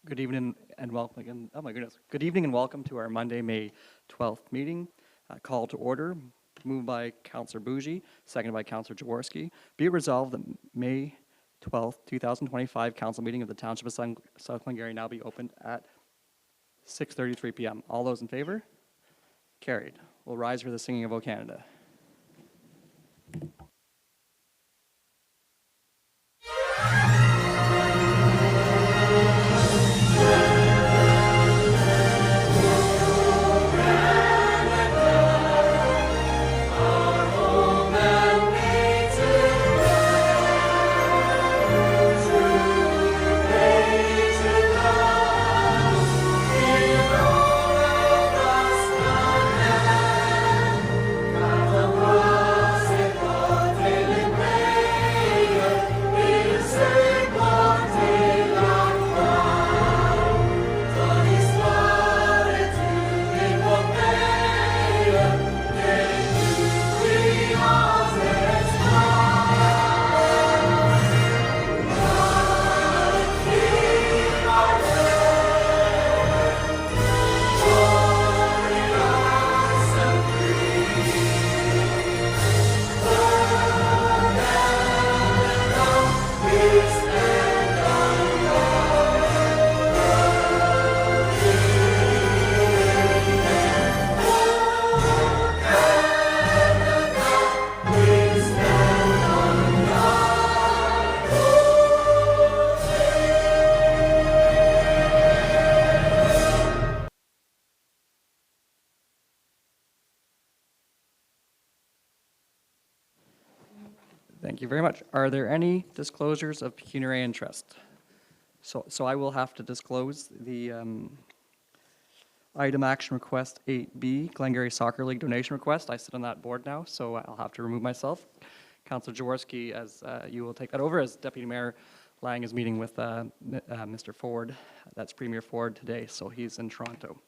Good evening and welcome again. Oh my goodness. Good evening and welcome to our Monday, May 12th meeting. Call to order, moved by Councillor Bougie, seconded by Councillor Jaworski. Be it resolved that May 12th, 2025 council meeting of the Township of South Glengarry now be opened at 6:33 p.m. All those in favor? Carried. We'll rise for the singing of O Canada. Thank you very much. Are there any disclosures of pecuniary interest? So I will have to disclose the item action request 8B, Glengarry Soccer League donation request. I sit on that board now, so I'll have to remove myself. Councillor Jaworski, as you will take that over, as Deputy Mayor Lang is meeting with Mr. Ford. That's Premier Ford today, so he's in Toronto.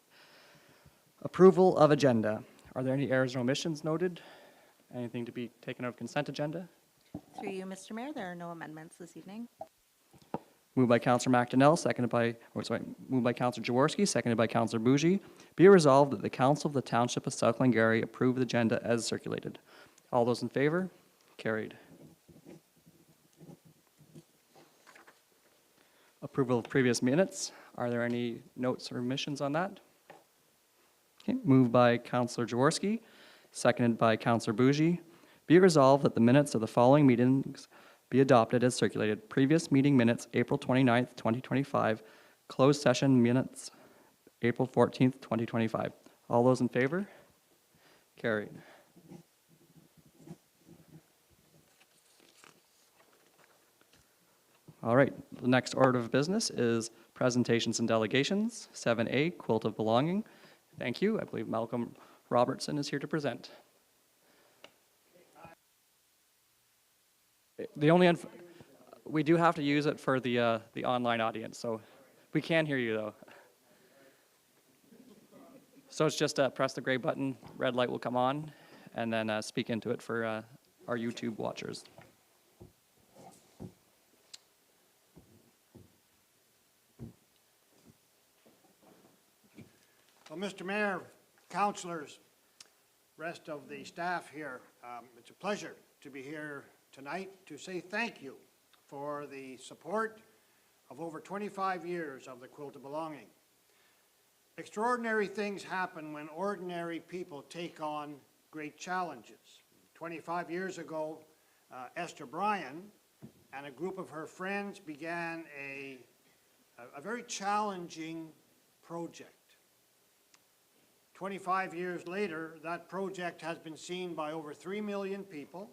Approval of agenda. Are there any errors or omissions noted? Anything to be taken out of consent agenda? Through you, Mr. Mayor, there are no amendments this evening. Moved by Councillor McDonnell, moved by Councillor Jaworski, seconded by Councillor Bougie. Be it resolved that the Council of the Township of South Glengarry approve the agenda as circulated. All those in favor? Carried. Approval of previous minutes. Are there any notes or omissions on that? Okay. Moved by Councillor Jaworski, seconded by Councillor Bougie. Be it resolved that the minutes of the following meetings be adopted as circulated. Previous meeting minutes, April 29th, 2025. Closed session minutes, April 14th, 2025. All those in favor? Carried. All right, the next order of business is presentations and delegations. 7A, Quilt of Belonging. Thank you. I believe Malcolm Robertson is here to present. We do have to use it for the online audience, so we can hear you though. So it's just press the gray button, red light will come on, and then speak into it for our YouTube watchers. Well, Mr. Mayor, councillors, rest of the staff here, it's a pleasure to be here tonight to say thank you for the support of over 25 years of the Quilt of Belonging. Extraordinary things happen when ordinary people take on great challenges. 25 years ago, Esther Bryan and a group of her friends began a very challenging project. 25 years later, that project has been seen by over 3 million people,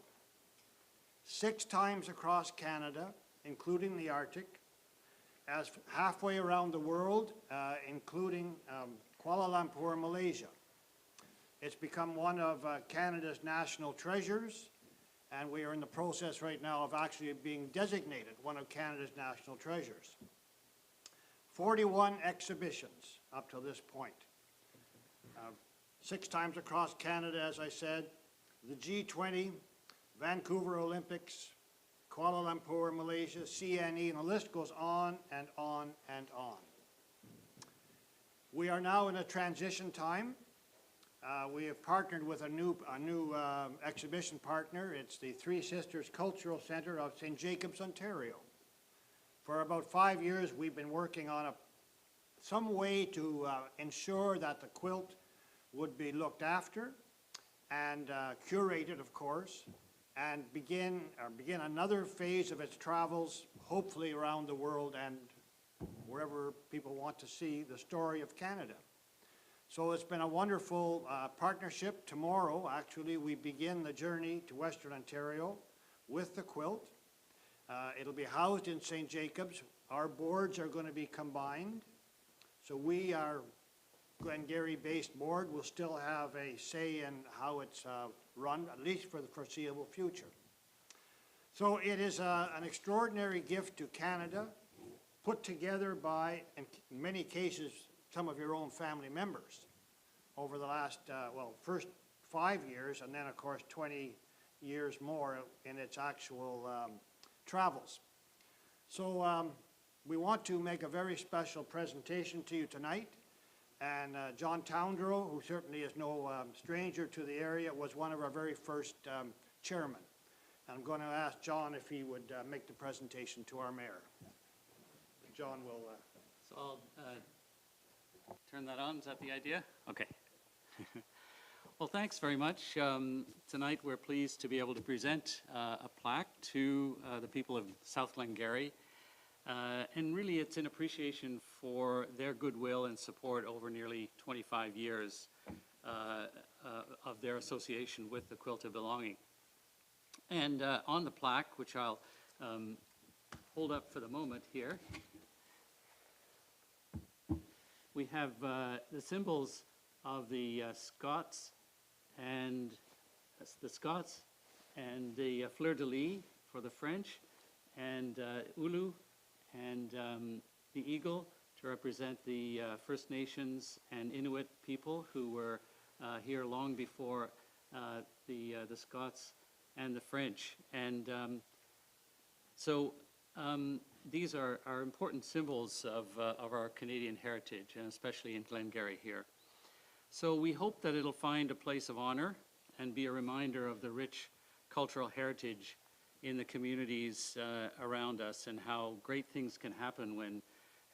6 times across Canada, including the Arctic, as halfway around the world, including Kuala Lumpur, Malaysia. It's become one of Canada's national treasures, and we are in the process right now of actually being designated one of Canada's national treasures. 41 exhibitions up to this point. 6 times across Canada, as I said, the G20, Vancouver Olympics, Kuala Lumpur, Malaysia, CNE, and the list goes on and on and on. We are now in a transition time. We have partnered with a new exhibition partner. It's the Three Sisters Cultural Centre of St. Jacobs, Ontario. For about 5 years, we've been working on some way to ensure that the quilt would be looked after and curated, of course, and begin another phase of its travels, hopefully around the world and wherever people want to see the story of Canada. So it's been a wonderful partnership. Tomorrow, actually, we begin the journey to Western Ontario with the quilt. It'll be housed in St. Jacobs. Our boards are going to be combined. So we, our Glengarry-based board, will still have a say in how it's run, at least for the foreseeable future. So it is an extraordinary gift to Canada, put together by, in many cases, some of your own family members over the last, first 5 years, and then, of course, 20 years more in its actual travels. So we want to make a very special presentation to you tonight. And John Towndrow, who certainly is no stranger to the area, was one of our very first chairmen. And I'm going to ask John if he would make the presentation to our mayor. John will... So I'll turn that on. Is that the idea? Okay. Well, thanks very much. Tonight we're pleased to be able to present a plaque to the people of South Glengarry. And really it's an appreciation for their goodwill and support over nearly 25 years of their association with the Quilt of Belonging. And on the plaque, which I'll hold up for the moment here, we have the symbols of the Scots and the fleur-de-lis for the French, and Ulu and the eagle to represent the First Nations and Inuit people who were here long before the Scots and the French. And these are important symbols of our Canadian heritage, and especially in Glengarry here. So we hope that it'll find a place of honor and be a reminder of the rich cultural heritage in the communities around us, and how great things can happen when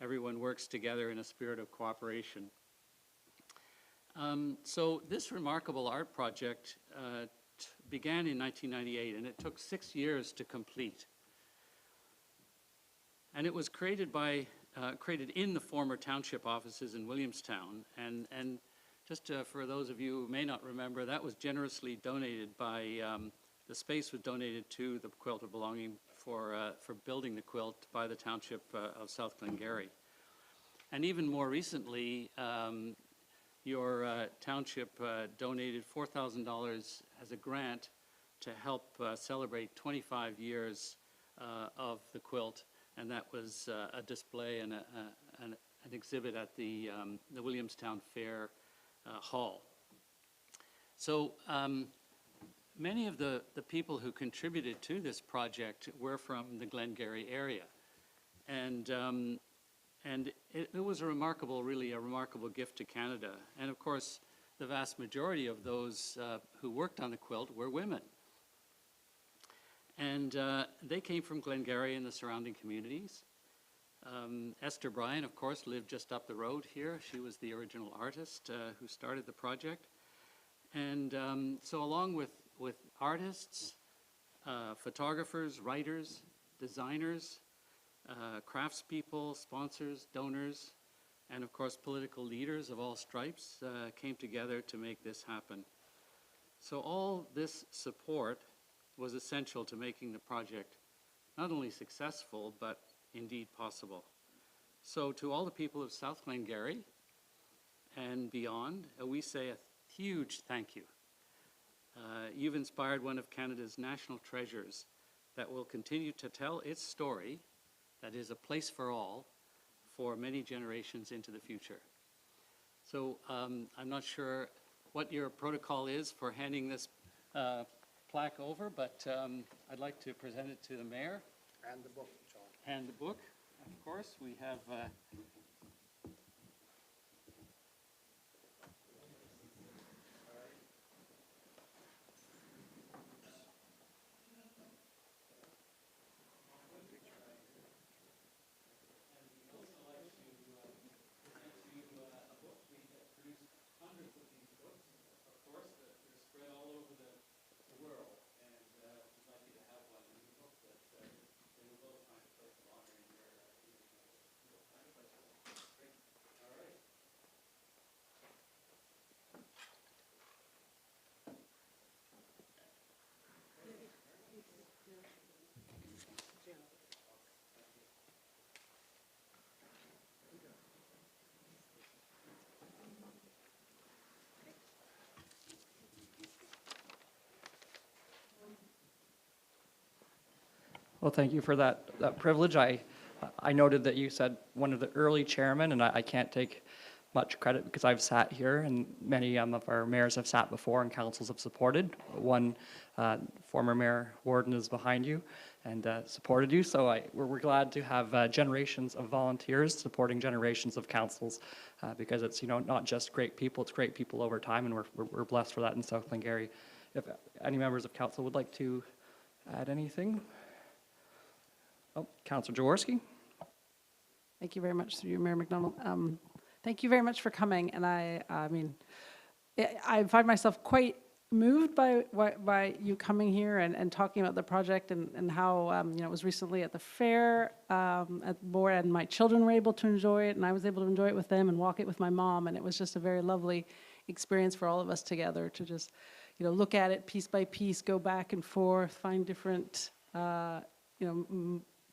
everyone works together in a spirit of cooperation. So this remarkable art project began in 1998, and it took 6 years to complete. And it was created in the former township offices in Williamstown, and just for those of you who may not remember, that was generously donated by, the space was donated to the Quilt of Belonging for building the quilt by the township of South Glengarry. And even more recently, your township donated $4,000 as a grant to help celebrate 25 years of the quilt, and that was a display and an exhibit at the Williamstown Fair Hall. So many of the people who contributed to this project were from the Glengarry area, and it was really a remarkable gift to Canada. And of course, the vast majority of those who worked on the quilt were women. And they came from Glengarry and the surrounding communities. Esther Bryan, of course, lived just up the road here. She was the original artist who started the project. And so along with artists, photographers, writers, designers, craftspeople, sponsors, donors, and of course political leaders of all stripes came together to make this happen. So all this support was essential to making the project not only successful, but indeed possible. So to all the people of South Glengarry and beyond, we say a huge thank you. You've inspired one of Canada's national treasures that will continue to tell its story, that is a place for all, for many generations into the future. So I'm not sure what your protocol is for handing this plaque over, but I'd like to present it to the mayor. And the book, John. And the book, of course. We have Well, thank you for that privilege. I noted that you said one of the early chairmen, and I can't take much credit because I've sat here, and many of our mayors have sat before and councils have supported. One former mayor, Warden, is behind you and supported you, so we're glad to have generations of volunteers supporting generations of councils because it's, not just great people, it's great people over time, and we're blessed for that in South Glengarry. If any members of council would like to add anything? Oh, Councillor Jaworski. Thank you very much, through you, Mayor McDonald. Thank you very much for coming, and I find myself quite moved by you coming here and talking about the project and how it was recently at the fair at the board, and my children were able to enjoy it, and I was able to enjoy it with them and walk it with my mom, and it was just a very lovely experience for all of us together to just look at it piece by piece, go back and forth, find different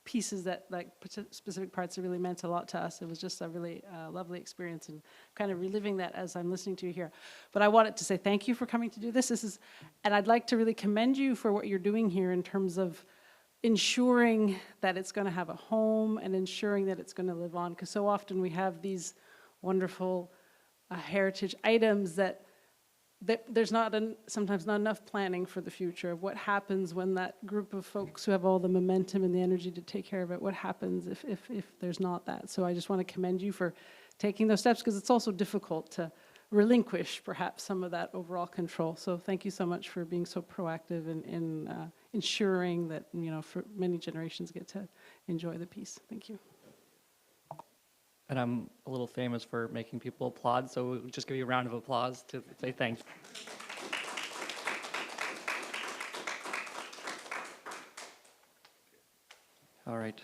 pieces that specific parts that really meant a lot to us. It was just a really lovely experience, and kind of reliving that as I'm listening to you here. But I wanted to say thank you for coming to do this. And I'd like to really commend you for what you're doing here in terms of ensuring that it's going to have a home and ensuring that it's going to live on. Because so often we have these wonderful heritage items that there's sometimes not enough planning for the future of what happens when that group of folks who have all the momentum and the energy to take care of it, what happens if there's not that. So I just want to commend you for taking those steps, because it's also difficult to relinquish perhaps some of that overall control. So thank you so much for being so proactive in ensuring that for many generations get to enjoy the piece. Thank you. And I'm a little famous for making people applaud, so we'll just give you a round of applause to say thanks. All right.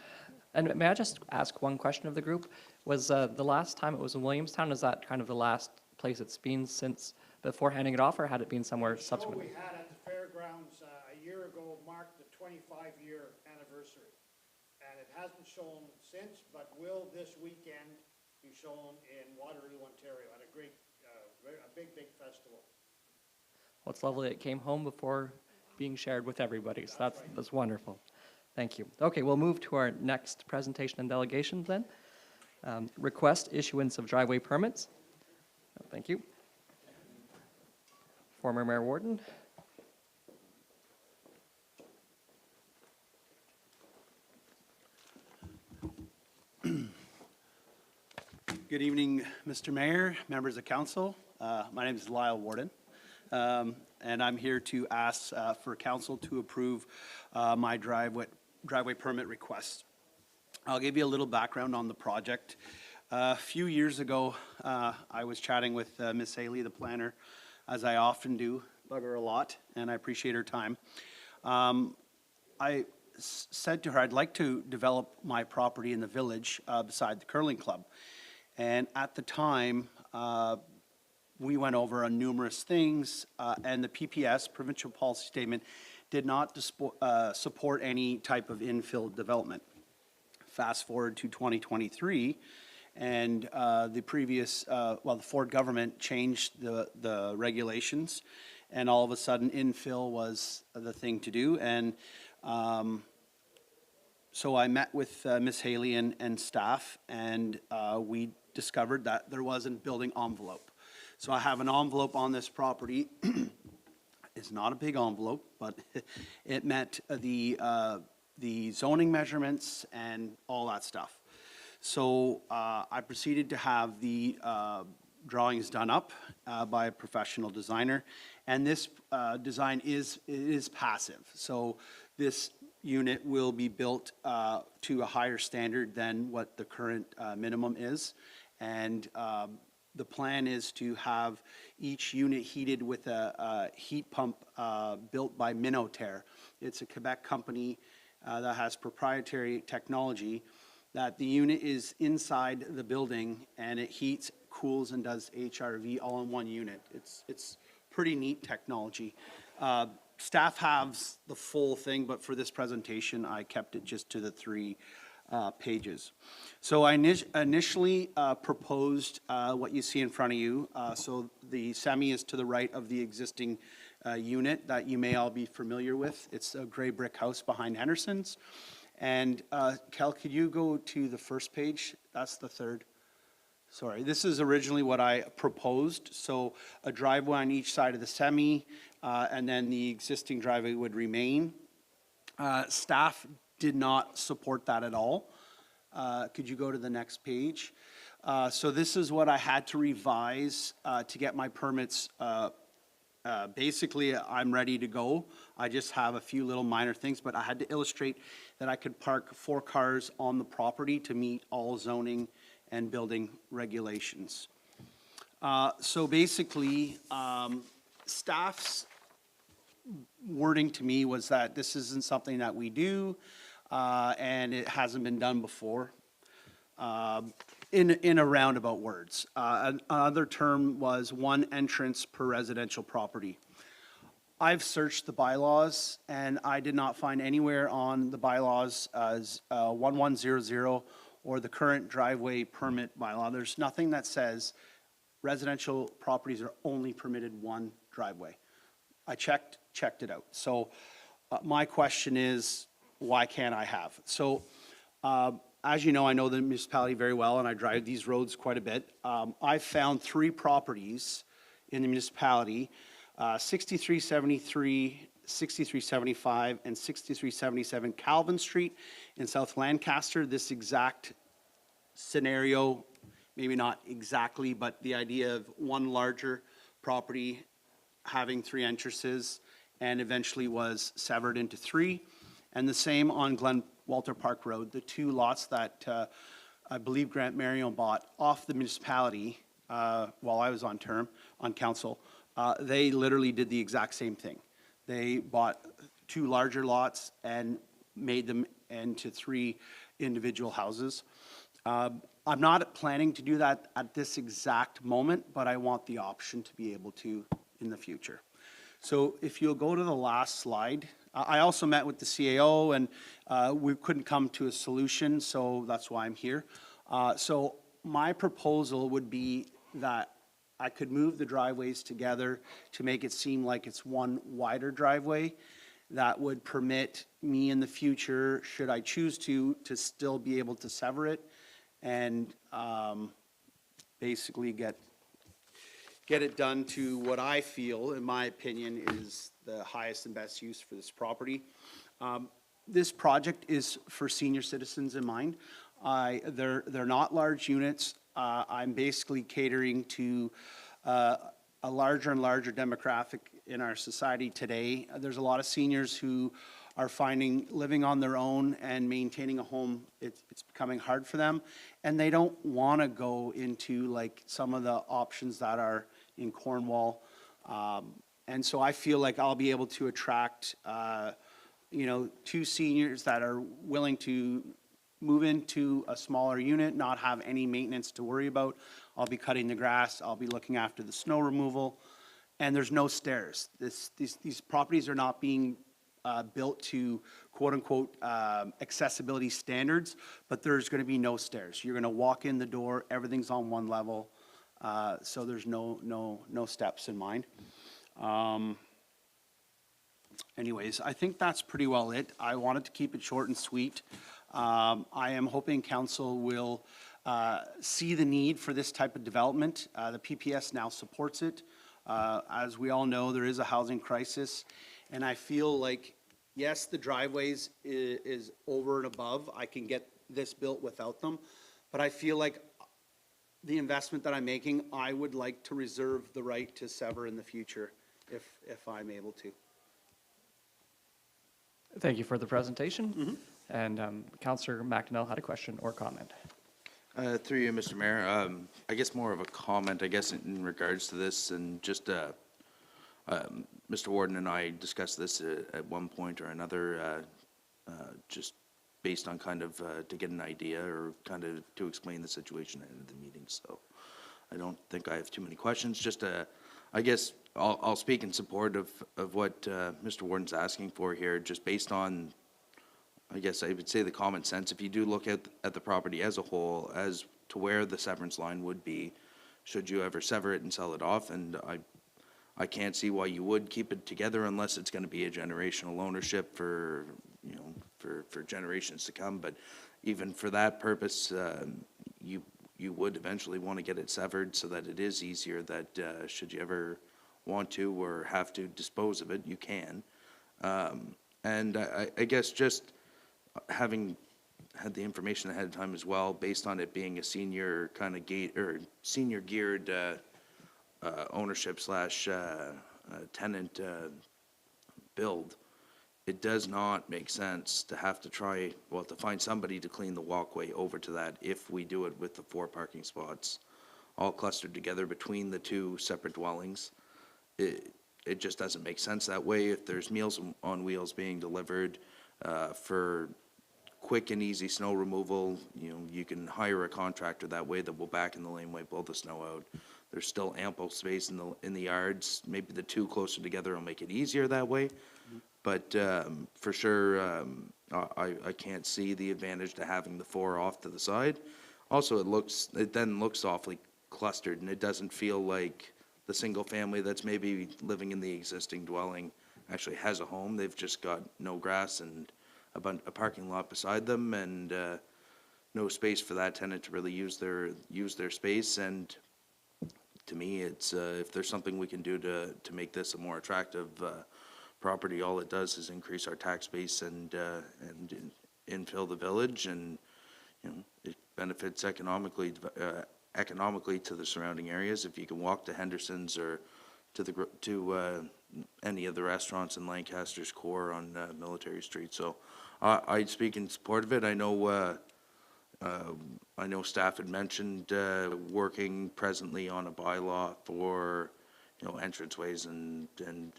And may I just ask one question of the group? Was the last time it was in Williamstown, is that kind of the last place it's been since before handing it off, or had it been somewhere subsequent? The show we had at the fairgrounds a year ago marked the 25-year anniversary. And it hasn't shown since, but will this weekend be shown in Waterloo, Ontario, at a big festival. Well, it's lovely it came home before being shared with everybody, so that's wonderful. Thank you. Okay, we'll move to our next presentation and delegation then. Request issuance of driveway permits. Thank you. Former Mayor Warden. Good evening, Mr. Mayor, members of council. My name is Lyle Warden, and I'm here to ask for council to approve my driveway permit request. I'll give you a little background on the project. A few years ago, I was chatting with Ms. Haley, the planner, as I often do, bug her a lot, and I appreciate her time. I said to her, I'd like to develop my property in the village beside the curling club. And at the time, we went over on numerous things, and the PPS, Provincial Policy Statement, did not support any type of infill development. Fast forward to 2023, and the previous, the Ford government changed the regulations, and all of a sudden infill was the thing to do. And so I met with Ms. Haley and staff, and we discovered that there wasn't a building envelope. So I have an envelope on this property. It's not a big envelope, but it met the zoning measurements and all that stuff. So I proceeded to have the drawings done up by a professional designer, and this design is passive. So this unit will be built to a higher standard than what the current minimum is. And the plan is to have each unit heated with a heat pump built by Minotair. It's a Quebec company that has proprietary technology, that the unit is inside the building and it heats, cools, and does HRV all in one unit. It's pretty neat technology. Staff has the full thing, but for this presentation, I kept it just to the 3 pages. So I initially proposed what you see in front of you. So the semi is to the right of the existing unit that you may all be familiar with. It's a gray brick house behind Henderson's. And Kel, could you go to the first page? That's the third. Sorry, this is originally what I proposed. So a driveway on each side of the semi, and then the existing driveway would remain. Staff did not support that at all. Could you go to the next page? So this is what I had to revise to get my permits. Basically, I'm ready to go. I just have a few little minor things, but I had to illustrate that I could park 4 cars on the property to meet all zoning and building regulations. So basically, staff's wording to me was that this isn't something that we do, and it hasn't been done before, in a roundabout words. Another term was 1 entrance per residential property. I've searched the bylaws, and I did not find anywhere on the bylaws as 1100 or the current driveway permit bylaw. There's nothing that says residential properties are only permitted 1 driveway. I checked it out. So my question is, why can't I have? So as you know, I know the municipality very well, and I drive these roads quite a bit. I've found 3 properties in the municipality, 6373, 6375, and 6377 Calvin Street in South Lancaster. This exact scenario, maybe not exactly, but the idea of 1 larger property having 3 entrances and eventually was severed into 3. And the same on Glen Walter Park Road, the 2 lots that I believe Grant Marion bought off the municipality while I was on council. They literally did the exact same thing. They bought 2 larger lots and made them into 3 individual houses. I'm not planning to do that at this exact moment, but I want the option to be able to in the future. So if you'll go to the last slide. I also met with the CAO, and we couldn't come to a solution, so that's why I'm here. So my proposal would be that I could move the driveways together to make it seem like it's 1 wider driveway that would permit me in the future, should I choose to still be able to sever it and basically get it done to what I feel, in my opinion, is the highest and best use for this property. This project is for senior citizens in mind. They're not large units. I'm basically catering to a larger and larger demographic in our society today. There's a lot of seniors who are finding living on their own and maintaining a home, it's becoming hard for them. And they don't want to go into like some of the options that are in Cornwall. And so I feel like I'll be able to attract, 2 seniors that are willing to move into a smaller unit, not have any maintenance to worry about. I'll be cutting the grass, I'll be looking after the snow removal, and there's no stairs. These properties are not being built to quote-unquote accessibility standards, but there's going to be no stairs. You're going to walk in the door, everything's on 1 level, so there's no steps in mind. Anyways, I think that's pretty well it. I wanted to keep it short and sweet. I am hoping council will see the need for this type of development. The PPS now supports it. As we all know, there is a housing crisis, and I feel like, yes, the driveways is over and above. I can get this built without them, but I feel like the investment that I'm making, I would like to reserve the right to sever in the future if I'm able to. Thank you for the presentation. And Councillor McDonnell had a question or comment. Through you, Mr. Mayor, I guess more of a comment, I guess, in regards to this, and just Mr. Warden and I discussed this at one point or another, just based on kind of to get an idea or kind of to explain the situation at the end of the meeting. So I don't think I have too many questions. Just I guess I'll speak in support of what Mr. Warden's asking for here, just based on, I guess I would say, the common sense. If you do look at the property as a whole, as to where the severance line would be, should you ever sever it and sell it off, and I I can't see why you would keep it together unless it's gonna be a generational ownership for, you know, for generations to come. But even for that purpose, you would eventually want to get it severed so that it is easier that, should you ever want to or have to dispose of it, you can. And I guess just having had the information ahead of time as well, based on it being a senior kind of gate, or senior geared, ownership slash, tenant, build, it does not make sense to have to to find somebody to clean the walkway over to that if we do it with the 4 parking spots all clustered together between the 2 separate dwellings. It just doesn't make sense that way. If there's Meals on Wheels being delivered, for quick and easy snow removal, you know, you can hire a contractor that way that will back in the laneway, blow the snow out. There's still ample space in the yards. Maybe the 2 closer together will make it easier that way. But for sure, I can't see the advantage to having the 4 off to the side. Also, it then looks awfully clustered, and it doesn't feel like the single family that's maybe living in the existing dwelling actually has a home. They've just got no grass and a parking lot beside them, and no space for that tenant to really use their space. And to me, it's if there's something we can do to make this a more attractive property, all it does is increase our tax base and infill the village, and you know, it benefits economically to the surrounding areas. If you can walk to Henderson's or to any of the restaurants in Lancaster's core on Military Street. So I'd speak in support of it. I know staff had mentioned working presently on a bylaw for, you know, entranceways and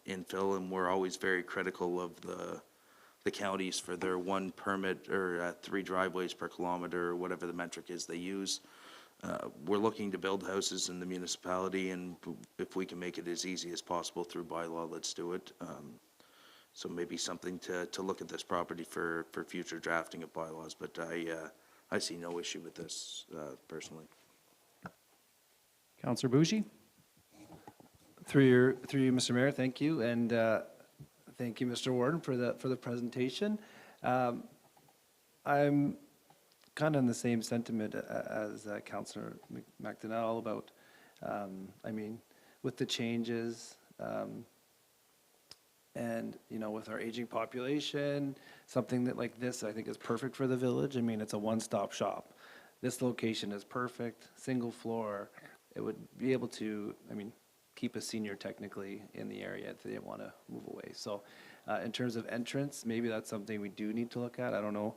infill, and we're always very critical of the counties for their 1 permit or 3 driveways per kilometer, or whatever the metric is they use. We're looking to build houses in the municipality, and if we can make it as easy as possible through bylaw, let's do it. So maybe something to look at this property for future drafting of bylaws, but I see no issue with this personally. Councillor Bougie? Through you, Mr. Mayor, thank you, and thank you, Mr. Warden, for the presentation. I'm kind of in the same sentiment as Councillor McDonald about, I mean, with the changes, and, you know, with our aging population, something that like this, I think is perfect for the village. I mean, it's a one-stop shop. This location is perfect, single floor. It would be able to, I mean, keep a senior technically in the area if they didn't want to move away. So in terms of entrance, maybe that's something we do need to look at. I don't know.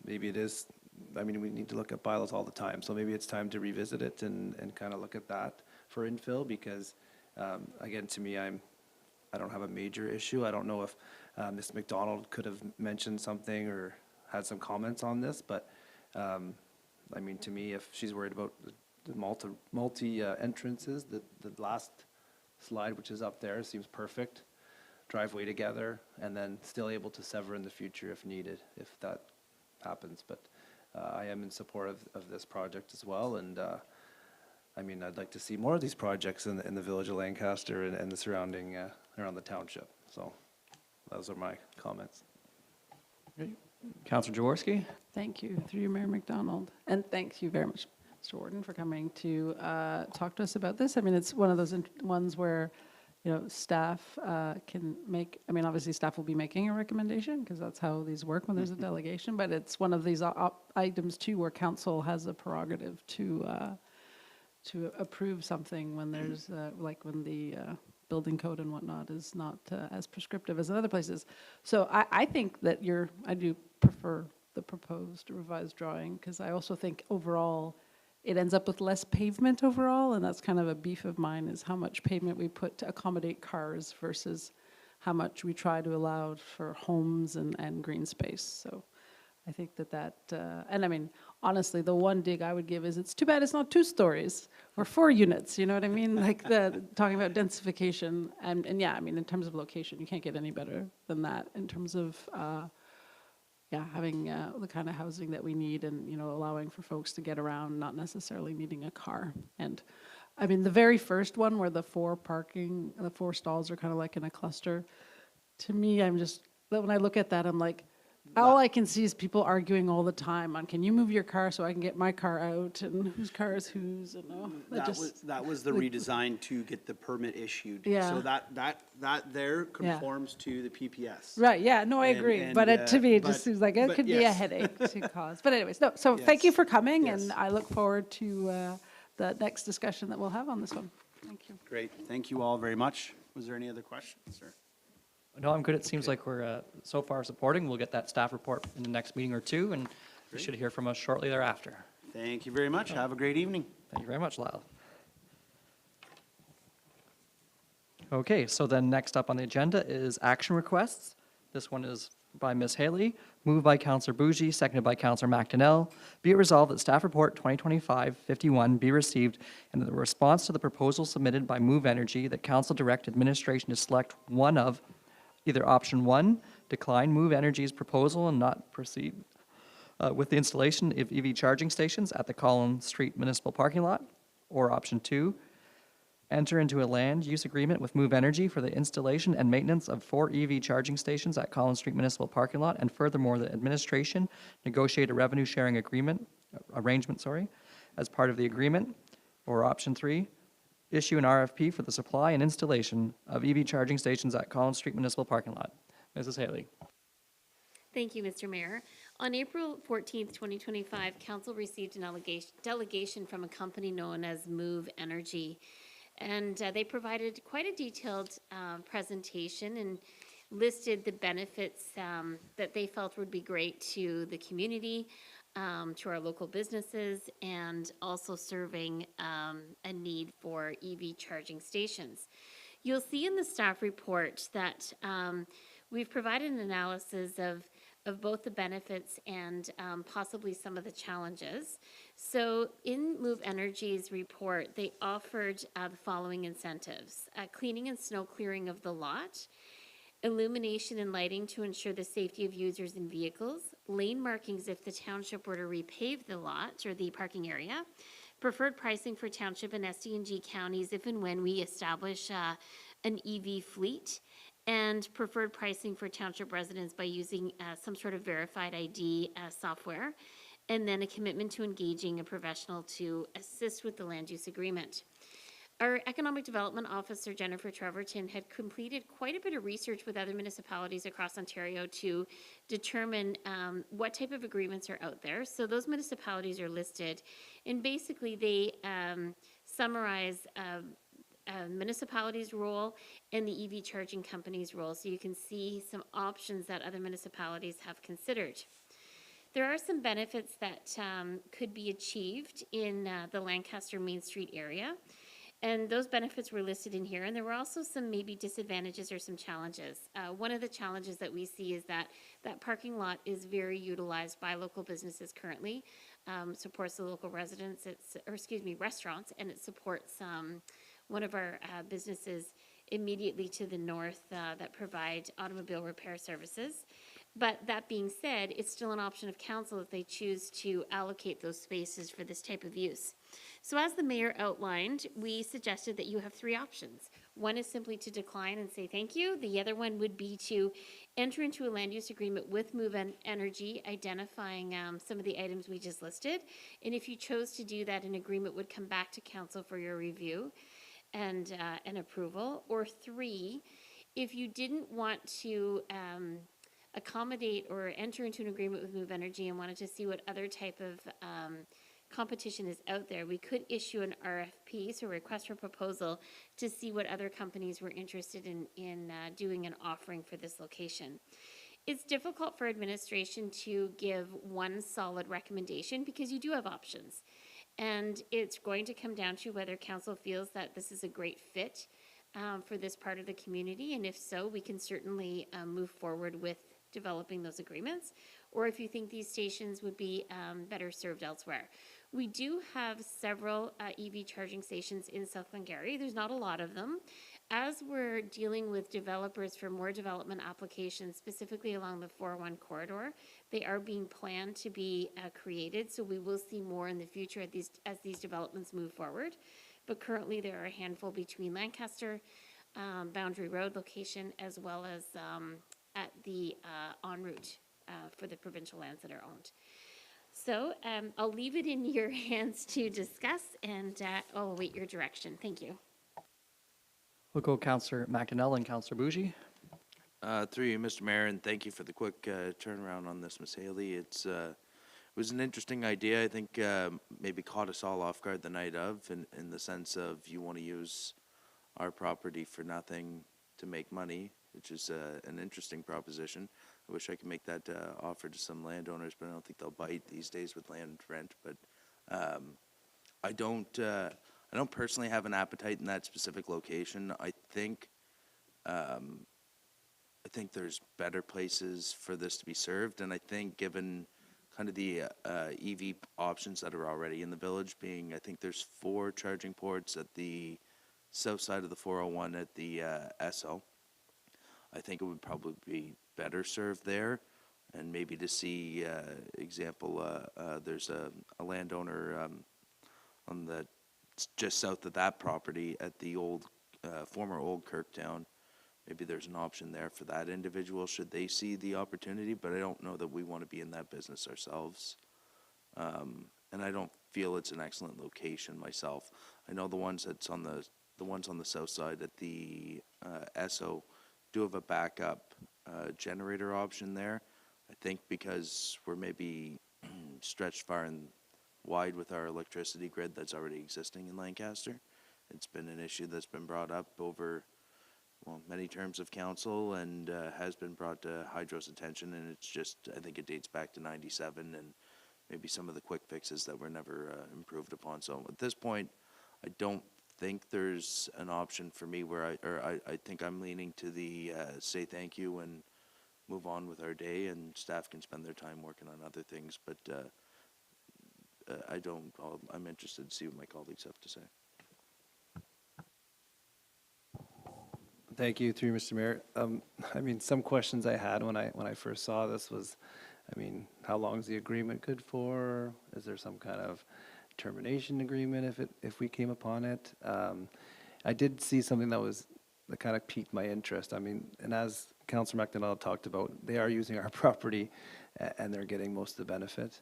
Maybe it is, I mean, we need to look at bylaws all the time. So maybe it's time to revisit it and kind of look at that for infill, because again, to me, I don't have a major issue. I don't know if Ms. McDonald could have mentioned something or had some comments on this, but I mean, to me, if she's worried about the multi entrances, the last slide, which is up there, seems perfect. Driveway together, and then still able to sever in the future if needed, if that happens. But I am in support of this project as well, and I mean, I'd like to see more of these projects in the village of Lancaster and the surrounding around the township. So those are my comments. Councillor Jaworski? Thank you, through you, Mayor McDonald. And thank you very much, Mr. Warden, for coming to talk to us about this. I mean, it's one of those ones where, you know, staff can make, I mean, obviously staff will be making a recommendation because that's how these work when there's a delegation, but it's one of these items too where council has a prerogative to approve something when there's, like when the building code and whatnot is not as prescriptive as in other places. So I think that I do prefer the proposed revised drawing, because I also think overall it ends up with less pavement overall, and that's kind of a beef of mine, is how much pavement we put to accommodate cars versus how much we try to allow for homes and green space. So I think that, and I mean, honestly, the one dig I would give is it's too bad it's not 2 stories or 4 units, you know what I mean? Like talking about densification, and yeah, I mean, in terms of location, you can't get any better than that in terms of, having the kind of housing that we need, and, you know, allowing for folks to get around, not necessarily needing a car. And I mean, the very first one where the four stalls are kind of like in a cluster, to me, but when I look at that, I'm like, all I can see is people arguing all the time on, can you move your car so I can get my car out, and whose car is whose, and That was the redesign to get the permit issued. Yeah. So that there conforms to the PPS. Right, yeah, no, I And- agree, and, but to me, it but- just seems like it but could be a yes. headache to cause. But anyways, no, so thank you Yes. for coming, Yes. and I look forward to the next discussion that we'll have on this one. Thank you. Great, thank you all very much. Was there any other questions, sir? No, I'm good. It seems like we're so far supporting. We'll get that staff report in the next meeting or two, and you should hear from us shortly thereafter. Thank you very much. Have a great evening. Thank you very much, Lyle. Okay, so then next up on the agenda is action requests. This one is by Ms. Haley, moved by Councillor Bougie, seconded by Councillor McDonnell. Be it resolved that staff report 2025-51 be received and that the response to the proposal submitted by Move Energy that council direct administration to select one of either option 1, decline Move Energy's proposal and not proceed with the installation of EV charging stations at the Collins Street Municipal Parking Lot, or option 2, enter into a land use agreement with Move Energy for the installation and maintenance of 4 EV charging stations at Collins Street Municipal Parking Lot, and furthermore, the administration negotiate a revenue sharing arrangement, as part of the agreement, or option 3, issue an RFP for the supply and installation of EV charging stations at Collins Street Municipal Parking Lot. Mrs. Haley. Thank you, Mr. Mayor. On April 14th, 2025, Council received an delegation from a company known as Move Energy. And they provided quite a detailed presentation and listed the benefits that they felt would be great to the community, to our local businesses, and also serving a need for EV charging stations. You'll see in the staff report that we've provided an analysis of both the benefits and possibly some of the challenges. So in Move Energy's report, they offered the following incentives: cleaning and snow clearing of the lot, illumination and lighting to ensure the safety of users and vehicles, lane markings if the township were to repave the lot or the parking area, preferred pricing for township and SDNG counties if and when we establish an EV fleet, and preferred pricing for township residents by using some sort of verified ID software, and then a commitment to engaging a professional to assist with the land use agreement. Our Economic Development Officer, Jennifer Treverton, had completed quite a bit of research with other municipalities across Ontario to determine what type of agreements are out there. So those municipalities are listed, and basically they summarize municipalities' role and the EV charging companies' role, so you can see some options that other municipalities have considered. There are some benefits that could be achieved in the Lancaster Main Street area, and those benefits were listed in here, and there were also some maybe disadvantages or some challenges. One of the challenges that we see is that parking lot is very utilized by local businesses currently, supports the local residents, restaurants, and it supports one of our businesses immediately to the north that provide automobile repair services. But that being said, it's still an option of council if they choose to allocate those spaces for this type of use. So as the mayor outlined, we suggested that you have 3 options. One is simply to decline and say thank you. The other one would be to enter into a land use agreement with Move Energy, identifying some of the items we just listed. And if you chose to do that, an agreement would come back to council for your review and an approval. Or 3, if you didn't want to accommodate or enter into an agreement with Move Energy and wanted to see what other type of competition is out there, we could issue an RFP, so request for proposal, to see what other companies were interested in doing an offering for this location. It's difficult for administration to give one solid recommendation because you do have options. And it's going to come down to whether council feels that this is a great fit for this part of the community, and if so, we can certainly move forward with developing those agreements, or if you think these stations would be better served elsewhere. We do have several EV charging stations in South Glengarry. There's not a lot of them. As we're dealing with developers for more development applications, specifically along the 401 corridor, they are being planned to be created. So we will see more in the future as these developments move forward. But currently, there are a handful between Lancaster, Boundary Road location, as well as at the en route for the provincial lands that are owned. So I'll leave it in your hands to discuss, and I'll await your direction. Thank you. We'll go Councillor McDonnell and Councillor Bougie. Through you, Mr. Mayor, and thank you for the quick turnaround on this, Ms. Haley. It was an interesting idea. I think maybe caught us all off guard the night of, in the sense of you want to use our property for nothing to make money, which is an interesting proposition. I wish I could make that offer to some landowners, but I don't think they'll bite these days with land rent. But I don't personally have an appetite in that specific location. I think there's better places for this to be served, and I think given kind of the EV options that are already in the village, being I think there's 4 charging ports at the south side of the 401 at the Esso. I think it would probably be better served there, and maybe to see example, there's a landowner on the just south of that property at the old former old Kirktown. Maybe there's an option there for that individual should they see the opportunity, but I don't know that we want to be in that business ourselves. And I don't feel it's an excellent location myself. I know the ones on the south side at the Esso do have a backup generator option there. I think because we're maybe stretched far and wide with our electricity grid that's already existing in Lancaster. It's been an issue that's been brought up over many terms of council and has been brought to Hydro's attention, and it's just, I think it dates back to 97 and maybe some of the quick fixes that were never improved upon. So at this point, I don't think there's an option for me where I think I'm leaning to the say thank you and move on with our day, and staff can spend their time working on other things, but I'm interested to see what my colleagues have to say. Thank you, through you, Mr. Mayor. I mean, some questions I had when I first saw this was, I mean, how long is the agreement good for? Is there some kind of termination agreement if we came upon it? I did see something that kind of piqued my interest. I mean, and as Councillor McDonnell talked about, they are using our property and they're getting most of the benefit.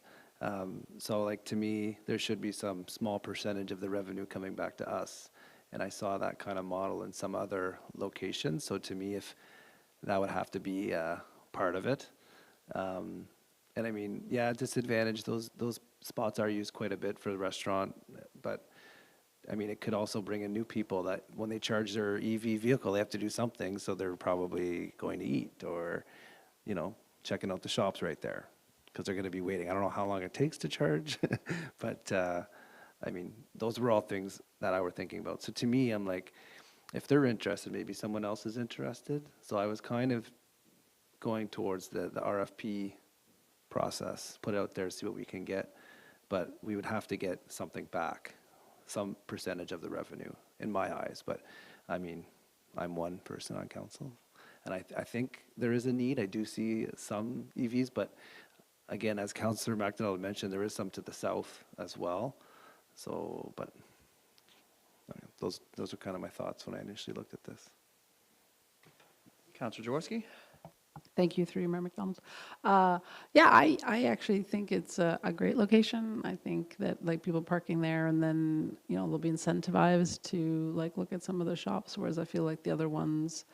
So like to me, there should be some small percentage of the revenue coming back to us. And I saw that kind of model in some other locations. So to me, if that would have to be part of it. And I mean, yeah, disadvantage, those spots are used quite a bit for the restaurant, but I mean, it could also bring in new people that when they charge their EV vehicle, they have to do something. So they're probably going to eat or, you know, checking out the shops right there because they're going to be waiting. I don't know how long it takes to charge, but I mean, those were all things that I were thinking about. So to me, I'm like, if they're interested, maybe someone else is interested. So I was kind of going towards the RFP process, put it out there, see what we can get. But we would have to get something back, some percentage of the revenue in my eyes. But I mean, I'm one person on council. And I think there is a need. I do see some EVs, but again, as Councillor McDonnell mentioned, there is some to the south as well. So, but those are kind of my thoughts when I initially looked at this. Councillor Jaworski. Thank you, through you, Mayor McDonald. Yeah, I actually think it's a great location. I think that like people parking there and then, you know, they'll be incentivized to like look at some of the shops, whereas I feel like the other ones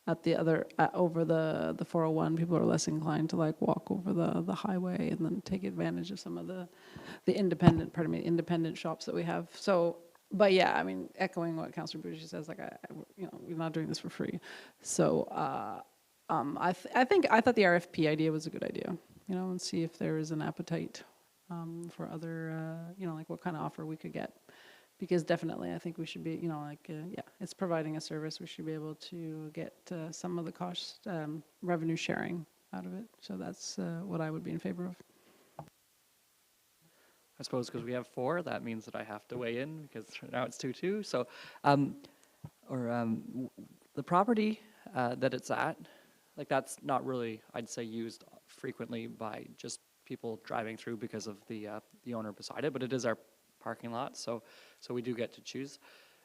at the other, over the 401, people are less inclined to like walk over the highway and then take advantage of some of the independent shops that we have. So, but yeah, I mean, echoing what Councillor Bougie says, like, you know, we're not doing this for free. So, I thought the RFP idea was a good idea, you know, and see if there is an appetite for other, you know, like what kind of offer we could get. Because definitely, I think we should be, you know, like, yeah, it's providing a service. We should be able to get some of the cost revenue sharing out of it. So that's what I would be in favor of. I suppose because we have 4, that means that I have to weigh in because now it's 2-2. So, the property that it's at, like that's not really, I'd say, used frequently by just people driving through because of the owner beside it, but it is our parking lot, so we do get to choose.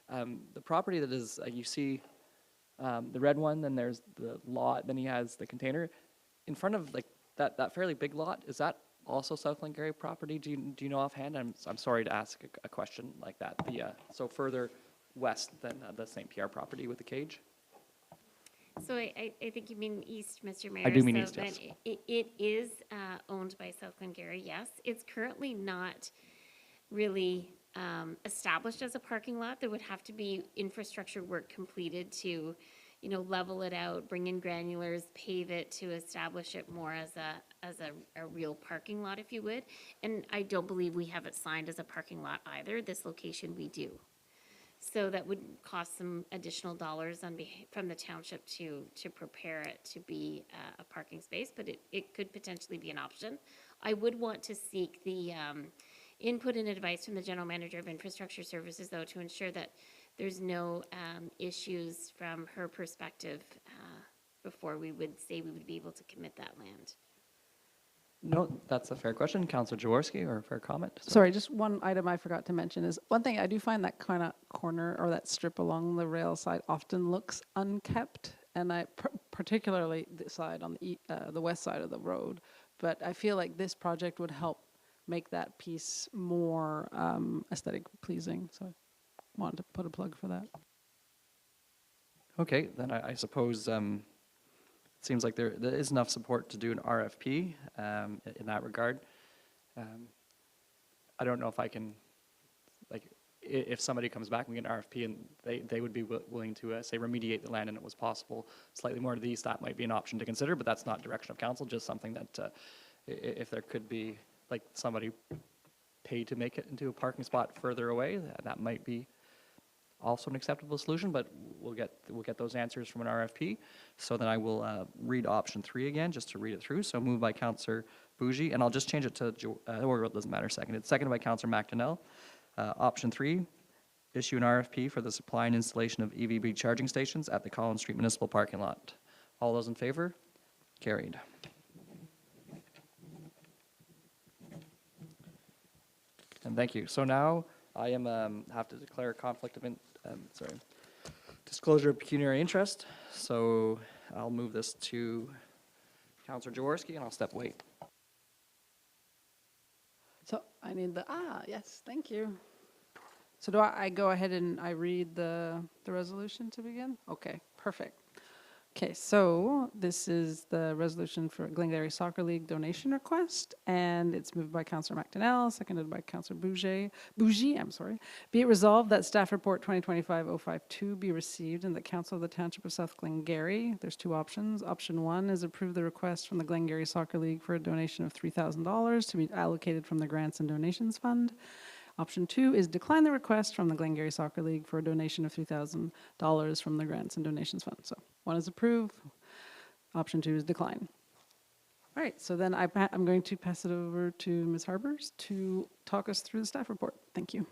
The property that is, you see the red one, then there's the lot, then he has the container. In front of like that fairly big lot, is that also South Glengarry property? Do you know offhand? I'm sorry to ask a question like that. So further west than the St. Pierre property with the cage? So I think you mean east, Mr. Mayor. I do mean So east, yes. then it is owned by South Glengarry, yes. It's currently not really established as a parking lot. There would have to be infrastructure work completed to, level it out, bring in granulars, pave it to establish it more as a real parking lot, if you would. And I don't believe we have it signed as a parking lot either. This location we do. So that would cost some additional dollars from the township to prepare it to be a parking space, but it could potentially be an option. I would want to seek the input and advice from the General Manager of Infrastructure Services, though, to ensure that there's no issues from her perspective before we would say we would be able to commit that land. No, that's a fair question. Councillor Jaworski, or a fair comment? Sorry, just one item I forgot to mention is, one thing I do find that kind of corner or that strip along the rail side often looks unkept, and particularly the side on the west side of the road. But I feel like this project would help make that piece more aesthetic pleasing, so I wanted to put a plug for that. Okay, then I suppose it seems like there is enough support to do an RFP in that regard. I don't know if I can, like, if somebody comes back and we get an RFP and they would be willing to, say, remediate the land and it was possible slightly more to the east, that might be an option to consider, but that's not direction of council, just something that if there could be, like, somebody pay to make it into a parking spot further away, that might be also an acceptable solution, but we'll get those answers from an RFP. So then I will read option 3 again, just to read it through. So moved by Councillor Bougie, and I'll just change it to, or it doesn't matter, seconded. Seconded by Councillor McDonnell. Option 3, issue an RFP for the supply and installation of EVB charging stations at the Collins Street Municipal Parking Lot. All those in favor? Carried. And thank you. So now I have to declare a conflict of disclosure of pecuniary interest. So I'll move this to Councillor Jaworski, and I'll step away. So I need yes, thank you. So do I go ahead and I read the resolution to begin? Okay, perfect. Okay, so this is the resolution for Glengarry Soccer League donation request, and it's moved by Councillor McDonnell, seconded by Councillor Bougie, I'm sorry. Be it resolved that staff report 2025-052 be received and the Council of the Township of South Glengarry, there's 2 options. Option 1 is approve the request from the Glengarry Soccer League for a donation of $3,000 to be allocated from the Grants and Donations Fund. Option 2 is decline the request from the Glengarry Soccer League for a donation of $3,000 from the Grants and Donations Fund. So 1 is approve, option 2 is decline. All right, so then I'm going to pass it over to Ms. Harbers to talk us through the staff report. Thank you.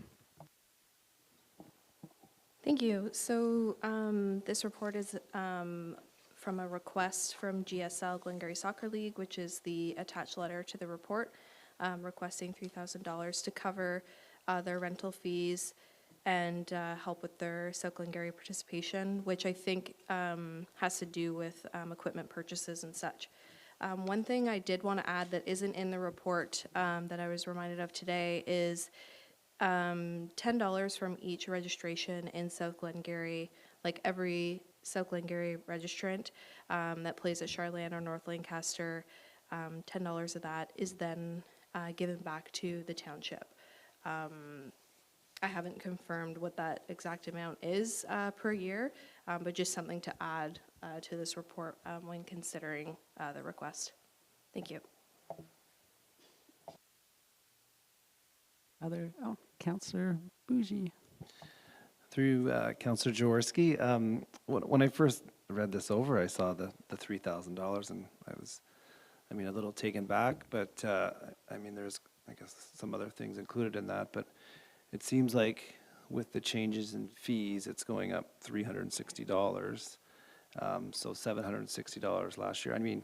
Thank you. So this report is from a request from GSL Glengarry Soccer League, which is the attached letter to the report, requesting $3,000 to cover their rental fees and help with their South Glengarry participation, which I think has to do with equipment purchases and such. One thing I did want to add that isn't in the report that I was reminded of today is $10 from each registration in South Glengarry, like every South Glengarry registrant that plays at Charlotte or North Lancaster, $10 of that is then given back to the township. I haven't confirmed what that exact amount is per year, but just something to add to this report when considering the request. Thank you. Councillor Bougie. Through Councillor Jaworski, when I first read this over, I saw the $3,000, and I was, a little taken back, but, there's I guess some other things included in that, but it seems like with the changes in fees, it's going up $360. So $760 last year. I mean,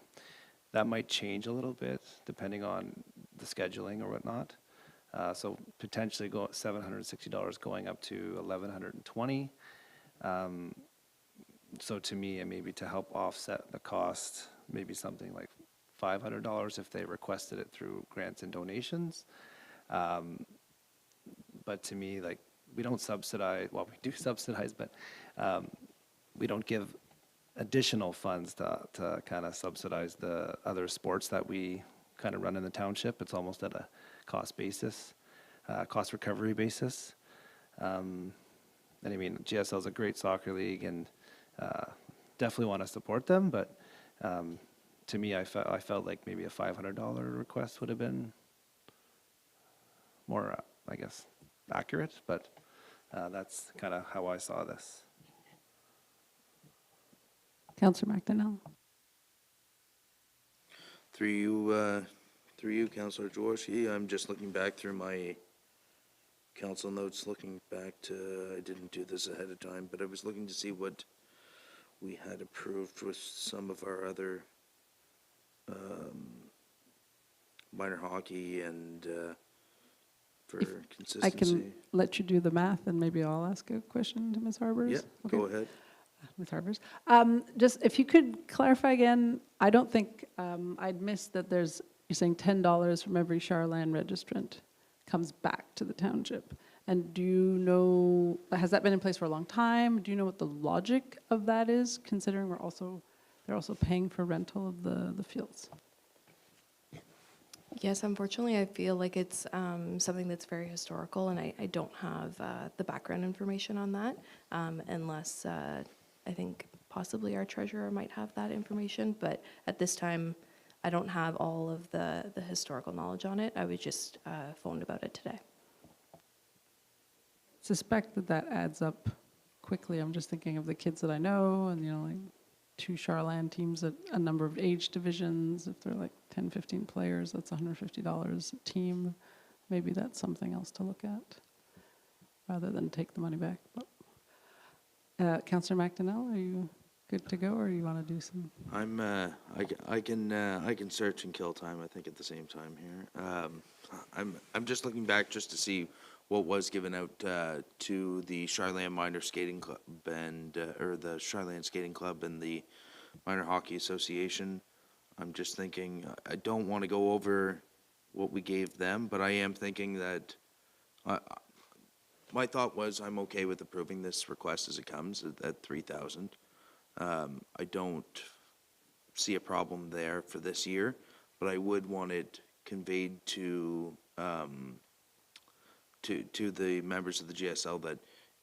that might change a little bit depending on the scheduling or whatnot. So potentially go $760 going up to $1,120. So to me, and maybe to help offset the cost, maybe something like $500 if they requested it through grants and donations. But to me, like, we don't subsidize, well, we do subsidize, but we don't give additional funds to kind of subsidize the other sports that we kind of run in the township. It's almost at a cost basis, cost recovery basis. And I mean, GSL is a great soccer league and definitely want to support them, but to me, I felt like maybe a $500 request would have been more, I guess, accurate, but that's kind of how I saw this. Councillor McDonnell? Through you, Councillor Jaworski, I'm just looking back through my council notes, looking back to, I didn't do this ahead of time, but I was looking to see what we had approved with some of our other minor hockey and for consistency. I can let you do the math, and maybe I'll ask a question to Ms. Harbers. Yeah, Okay. go ahead. Ms. Harbers. Just if you could clarify again, I don't think I'd missed that there's, you're saying $10 from every Charland registrant comes back to the township. And do you know, has that been in place for a long time? Do you know what the logic of that is, considering they're also paying for rental of the fields? Yes, unfortunately, I feel like it's something that's very historical, and I don't have the background information on that, unless I think possibly our treasurer might have that information, but at this time, I don't have all of the historical knowledge on it. I was just phoned about it today. Suspect that adds up quickly. I'm just thinking of the kids that I know, and, you know, like 2 Charland teams at a number of age divisions. If they're like 10, 15 players, that's $150 a team. Maybe that's something else to look at, rather than take the money back. But, Councillor McDonnell, are you good to go, or you want to do some? I'm I can search and kill time, I think, at the same time here. I'm just looking back just to see what was given out to the Charland Minor Skating Club and or the Charland Skating Club and the Minor Hockey Association. I'm just thinking, I don't want to go over what we gave them, but I am thinking that my thought was I'm okay with approving this request as it comes at 3,000. I don't see a problem there for this year, but I would want it conveyed to the members of the GSL that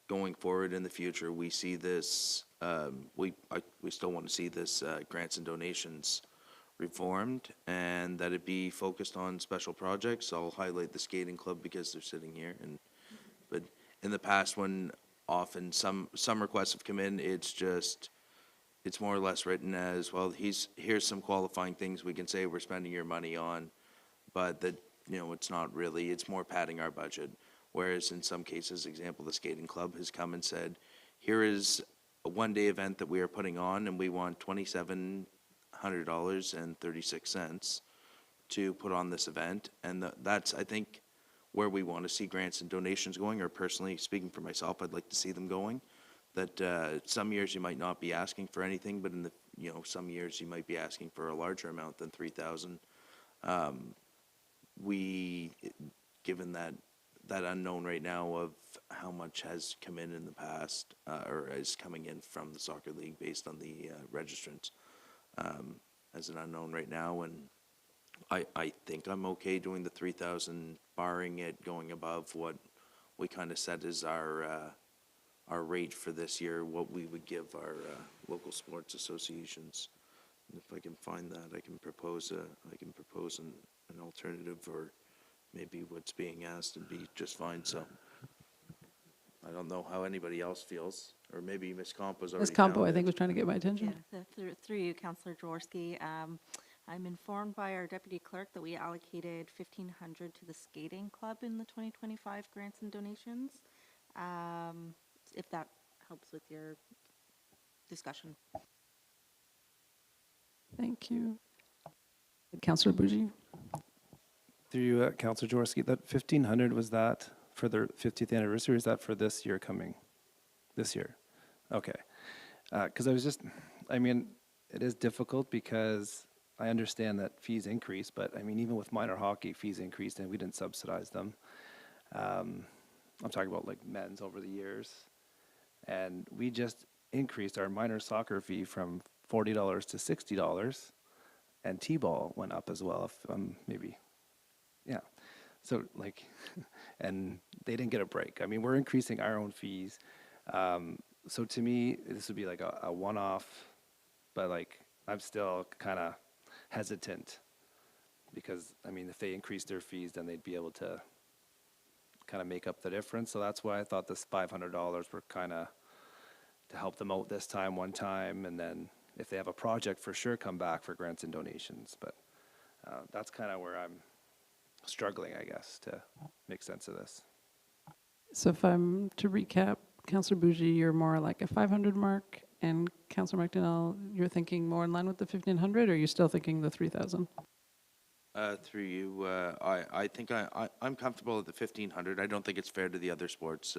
going forward in the future, we see this, we still want to see this grants and donations reformed, and that it be focused on special projects. I'll highlight the skating club because they're sitting here, but in the past, when often some requests have come in, it's more or less written as, well, here's some qualifying things we can say we're spending your money on, but that, you know, it's not really, it's more padding our budget. Whereas in some cases, example, the skating club has come and said, here is a one-day event that we are putting on, and we want $2,700.36 to put on this event. And that's, I think, where we want to see grants and donations going, or personally, speaking for myself, I'd like to see them going. That some years you might not be asking for anything, but in the, you know, some years you might be asking for a larger amount than 3,000. Given that unknown right now of how much has come in the past, or is coming in from the soccer league based on the registrants, as an unknown right now, and I think I'm okay doing the 3,000, barring it going above what we kind of set as our rate for this year, what we would give our local sports associations. And if I can find that, I can propose an alternative, or maybe what's being asked and be just fine. So I don't know how anybody else feels, or maybe Ms. Campo's already Ms. Campo, found I think, it. was trying to get my attention. Yeah, through you, Councillor Jaworski. I'm informed by our deputy clerk that we allocated 1,500 to the skating club in the 2025 grants and donations. If that helps with your discussion. Thank you. Councillor Bougie? Through you, Councillor Jaworski, that 1,500, was that for their 50th anniversary, or is that for this year coming? This year? Okay. Because I mean, it is difficult because I understand that fees increase, but I mean, even with minor hockey, fees increased and we didn't subsidize them. I'm talking about like men's over the years. And we just increased our minor soccer fee from $40 to $60, and T-ball went up as well, if maybe, yeah. So like, and they didn't get a break. I mean, we're increasing our own fees. So to me, this would be like a one-off, but like, I'm still kind of hesitant because, I mean, if they increase their fees, then they'd be able to kind of make up the difference. So that's why I thought this $500 were kind of to help them out this time, one time, and then if they have a project, for sure come back for grants and donations. But that's kind of where I'm struggling, I guess, to make sense of this. So if I'm to recap, Councillor Bougie, you're more like a 500 mark, and Councillor McDonnell, you're thinking more in line with the 1,500, or are you still thinking the 3,000? Through you, I think I'm comfortable at the 1,500. I don't think it's fair to the other sports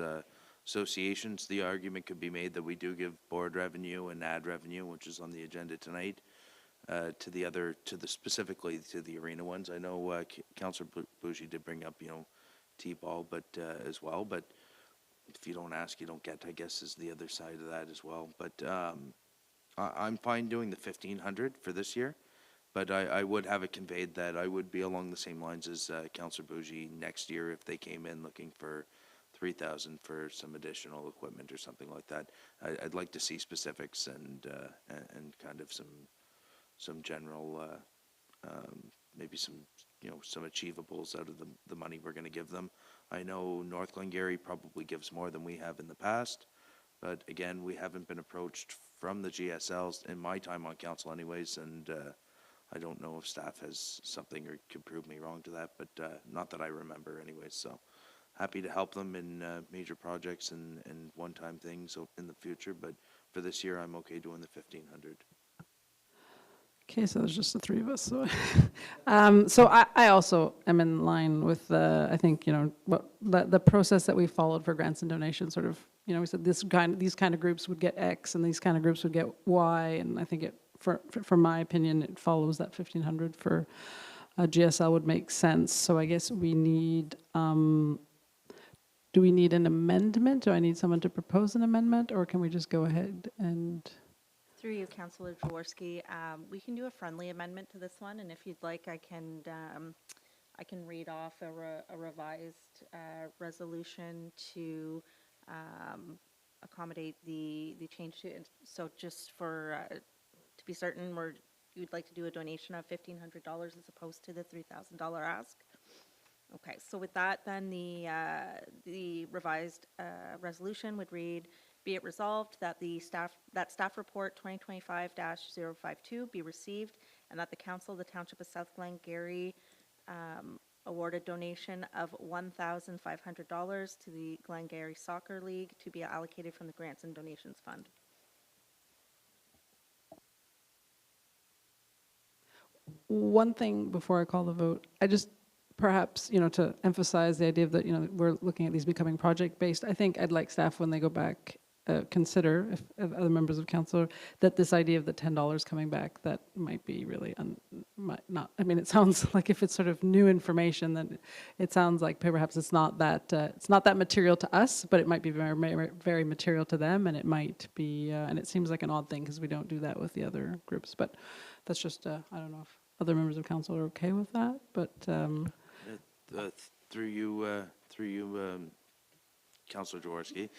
associations. The argument could be made that we do give board revenue and ad revenue, which is on the agenda tonight, specifically to the arena ones. I know Councillor Bougie did bring up, T-ball, but as well. But if you don't ask, you don't get, I guess, is the other side of that as well. But I'm fine doing the 1,500 for this year. But I would have it conveyed that I would be along the same lines as Councillor Bougie next year if they came in looking for 3,000 for some additional equipment or something like that. I'd like to see specifics and kind of some general maybe some achievables out of the money we're going to give them. I know North Glengarry probably gives more than we have in the past, but again, we haven't been approached from the GSLs in my time on council anyways, and I don't know if staff has something or could prove me wrong to that, but not that I remember anyways. So happy to help them in major projects and one-time things in the future, but for this year, I'm okay doing the 1,500. Okay, so there's just the three of us. So, so I also am in line with I think, what the process that we followed for grants and donations. Sort of, we said these kind of groups would get X, and these kind of groups would get Y, and I think for my opinion, it follows that 1,500 for GSL would make sense. So I guess we need. Do we need an amendment? Do I need someone to propose an amendment, or can we just go ahead and? Through you, Councillor Jaworski, we can do a friendly amendment to this one, and if you'd like, I can read off a revised resolution to accommodate the change to it. So just for to be certain, you'd like to do a donation of $1,500 as opposed to the $3,000 ask. Okay, so with that, then the revised resolution would read: Be it resolved that staff report 2025-052 be received, and that the Council of the Township of South Glengarry award a donation of $1,500 to the Glengarry Soccer League to be allocated from the Grants and Donations Fund. One thing before I call the vote, I just perhaps, to emphasize the idea that, we're looking at these becoming project-based. I think I'd like staff, when they go back, consider, if other members of council, that this idea of the $10 coming back, that might be really not. I mean, it sounds like if it's sort of new information, then it sounds like perhaps it's not that material to us, but it might be very, very material to them, and it might be, and it seems like an odd thing because we don't do that with the other groups. But that's just, I don't know if other members of council are okay with that, but. Through you, Councillor Jaworski.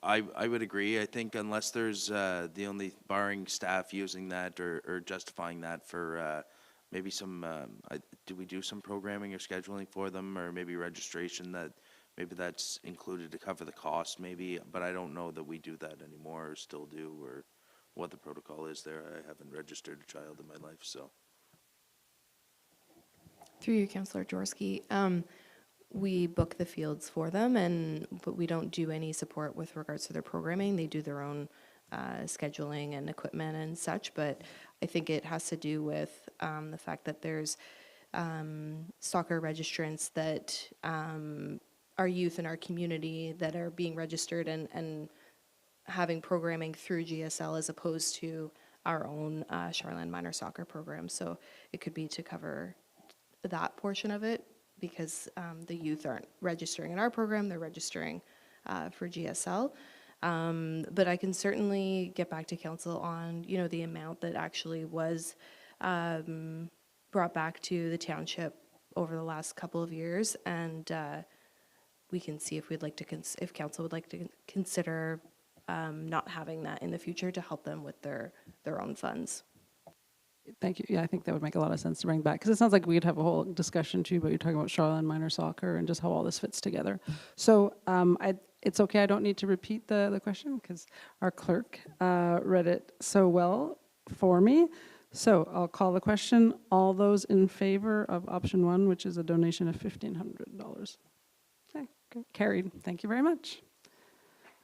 I would agree. I think unless there's the only barring staff using that or justifying that for maybe some, do we do some programming or scheduling for them, or maybe registration that maybe that's included to cover the cost maybe, but I don't know that we do that anymore or still do, or what the protocol is there. I haven't registered a child in my life, so. Through you, Councillor Jaworski, we book the fields for them, but we don't do any support with regards to their programming. They do their own scheduling and equipment and such, but I think it has to do with the fact that there's soccer registrants that are youth in our community that are being registered and having programming through GSL as opposed to our own Charland Minor Soccer program. So it could be to cover that portion of it, because the youth aren't registering in our program, they're registering for GSL. But I can certainly get back to council on, the amount that actually was brought back to the township over the last couple of years, and we can see if we'd like to, if council would like to consider not having that in the future to help them with their own funds. Thank you. Yeah, I think that would make a lot of sense to bring back, because it sounds like we'd have a whole discussion too, but you're talking about Charland Minor Soccer and just how all this fits together. So it's okay, I don't need to repeat the question because our clerk read it so well for me. So I'll call the question. All those in favor of option 1, which is a donation of $1,500? Okay, carried. Thank you very much.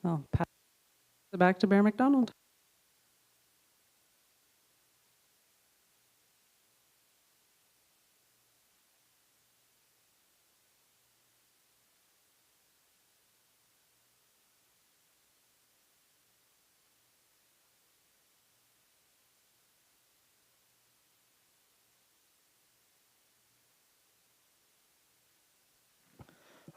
I'll pass it back to Mayor McDonald.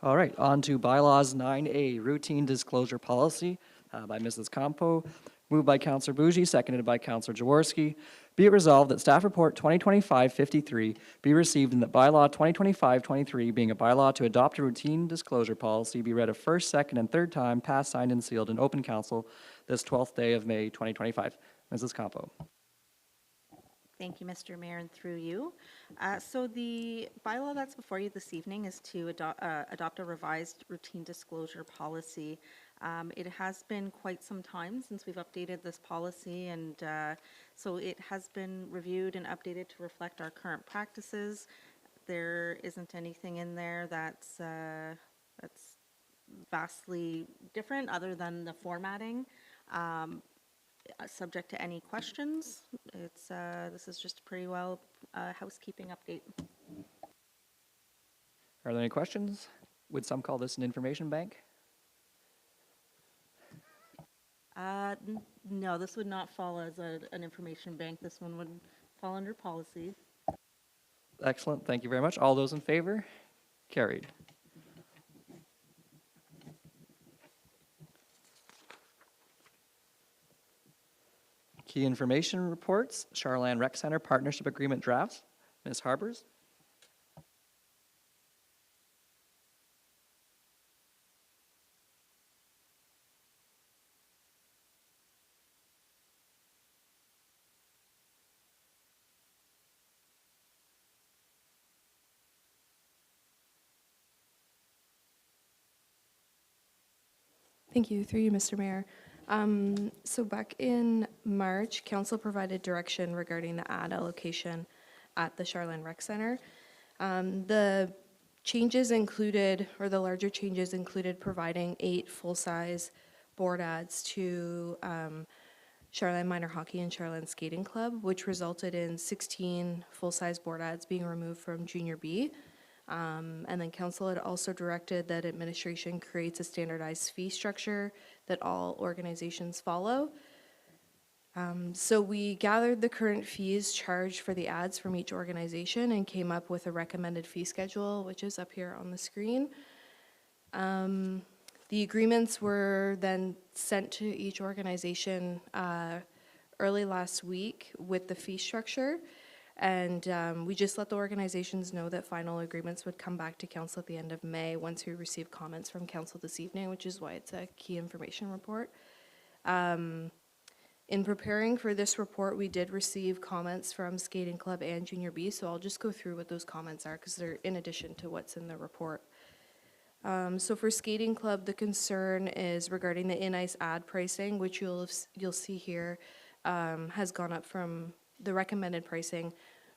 All right, on to bylaws 9A, routine disclosure policy by Mrs. Campo, moved by Councillor Bougie, seconded by Councillor Jaworski. Be it resolved that staff report 2025-53 be received and that bylaw 2025-23, being a bylaw to adopt a routine disclosure policy, be read a first, second, and third time, passed, signed, and sealed in open council this 12th day of May 2025. Mrs. Campo. Thank you, Mr. Mayor, and through you. So the bylaw that's before you this evening is to adopt a revised routine disclosure policy. It has been quite some time since we've updated this policy, and so it has been reviewed and updated to reflect our current practices. There isn't anything in there that's vastly different other than the formatting. Subject to any questions, this is just pretty well housekeeping update. Are there any questions? Would some call this an information bank? No, this would not fall as an information bank. This one would fall under policy. Excellent, thank you very much. All those in favor? Carried. Key information reports, Charland Rec Center Partnership Agreement drafts. Ms. Harbers? Thank you. Through you, Mr. Mayor. So back in March, council provided direction regarding the ad allocation at the Charland Rec Center. The changes included, or the larger changes included, providing 8 full-size board ads to Charland Minor Hockey and Charland Skating Club, which resulted in 16 full-size board ads being removed from Junior B. And then council had also directed that administration creates a standardized fee structure that all organizations follow. So we gathered the current fees charged for the ads from each organization and came up with a recommended fee schedule, which is up here on the screen. The agreements were then sent to each organization early last week with the fee structure. And we just let the organizations know that final agreements would come back to council at the end of May once we receive comments from council this evening, which is why it's a key information report. In preparing for this report, we did receive comments from Skating Club and Junior B, so I'll just go through what those comments are because they're in addition to what's in the report. So for Skating Club, the concern is regarding the in-ice ad pricing, which you'll see here. has gone up from the recommended pricing,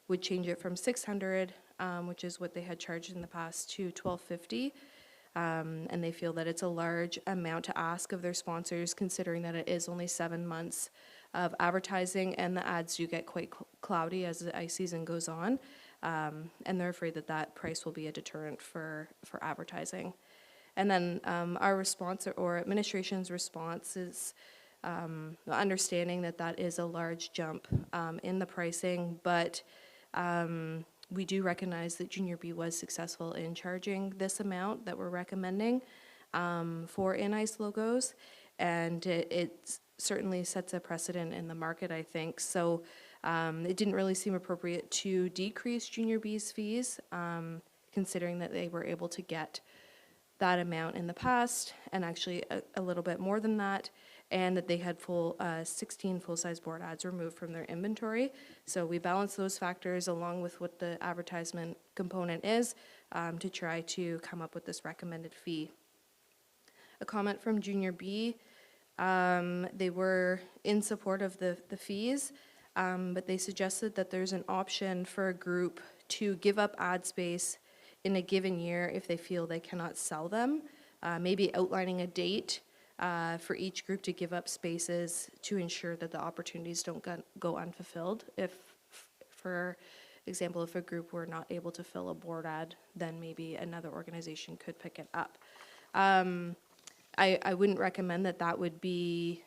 would change it from 600, which is what they had charged in the past, to 1250. And they feel that it's a large amount to ask of their sponsors, considering that it is only 7 months of advertising, and the ads do get quite cloudy as the ice season goes on. And they're afraid that that price will be a deterrent for advertising. And then our response, or administration's response, is understanding that that is a large jump in the pricing, but we do recognize that Junior B was successful in charging this amount that we're recommending for in-ice logos, and it certainly sets a precedent in the market, I think. So it didn't really seem appropriate to decrease Junior B's fees, considering that they were able to get that amount in the past, and actually a little bit more than that, and that they had 16 full-size board ads removed from their inventory. So we balanced those factors along with what the advertisement component is to try to come up with this recommended fee. A comment from Junior B, they were in support of the fees, but they suggested that there's an option for a group to give up ad space in a given year if they feel they cannot sell them, maybe outlining a date for each group to give up spaces to ensure that the opportunities don't go unfulfilled. If, for example, if a group were not able to fill a board ad, then maybe another organization could pick it up. I wouldn't recommend that that would be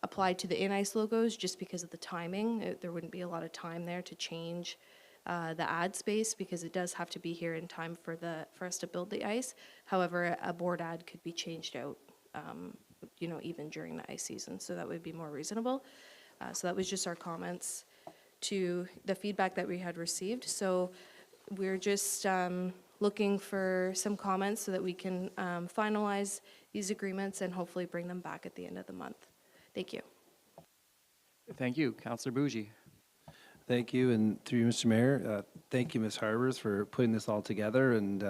applied to the in-ice logos just because of the timing. There wouldn't be a lot of time there to change the ad space, because it does have to be here in time for us to build the ice. However, a board ad could be changed out, even during the ice season, so that would be more reasonable. So that was just our comments to the feedback that we had received. So we're just looking for some comments so that we can finalize these agreements and hopefully bring them back at the end of the month. Thank you. Thank you. Councillor Bougie. Thank you, and through you, Mr. Mayor, thank you, Ms. Harbers, for putting this all together. And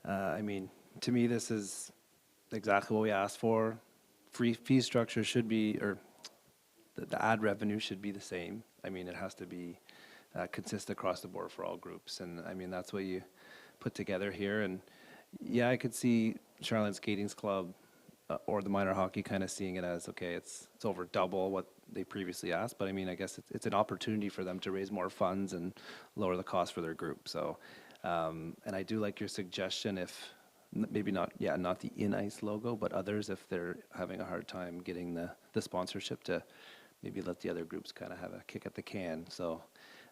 I mean, to me, this is exactly what we asked for. Fee structure should be, or the ad revenue should be the same. I mean, it has to be consistent across the board for all groups. And I mean, that's what you put together here. And yeah, I could see Charlotte Skatings Club or the minor hockey kind of seeing it as, okay, it's over double what they previously asked, but I mean, I guess it's an opportunity for them to raise more funds and lower the cost for their group. So, and I do like your suggestion, if maybe not the in-ice logo, but others, if they're having a hard time getting the sponsorship, to maybe let the other groups kind of have a kick at the can. So,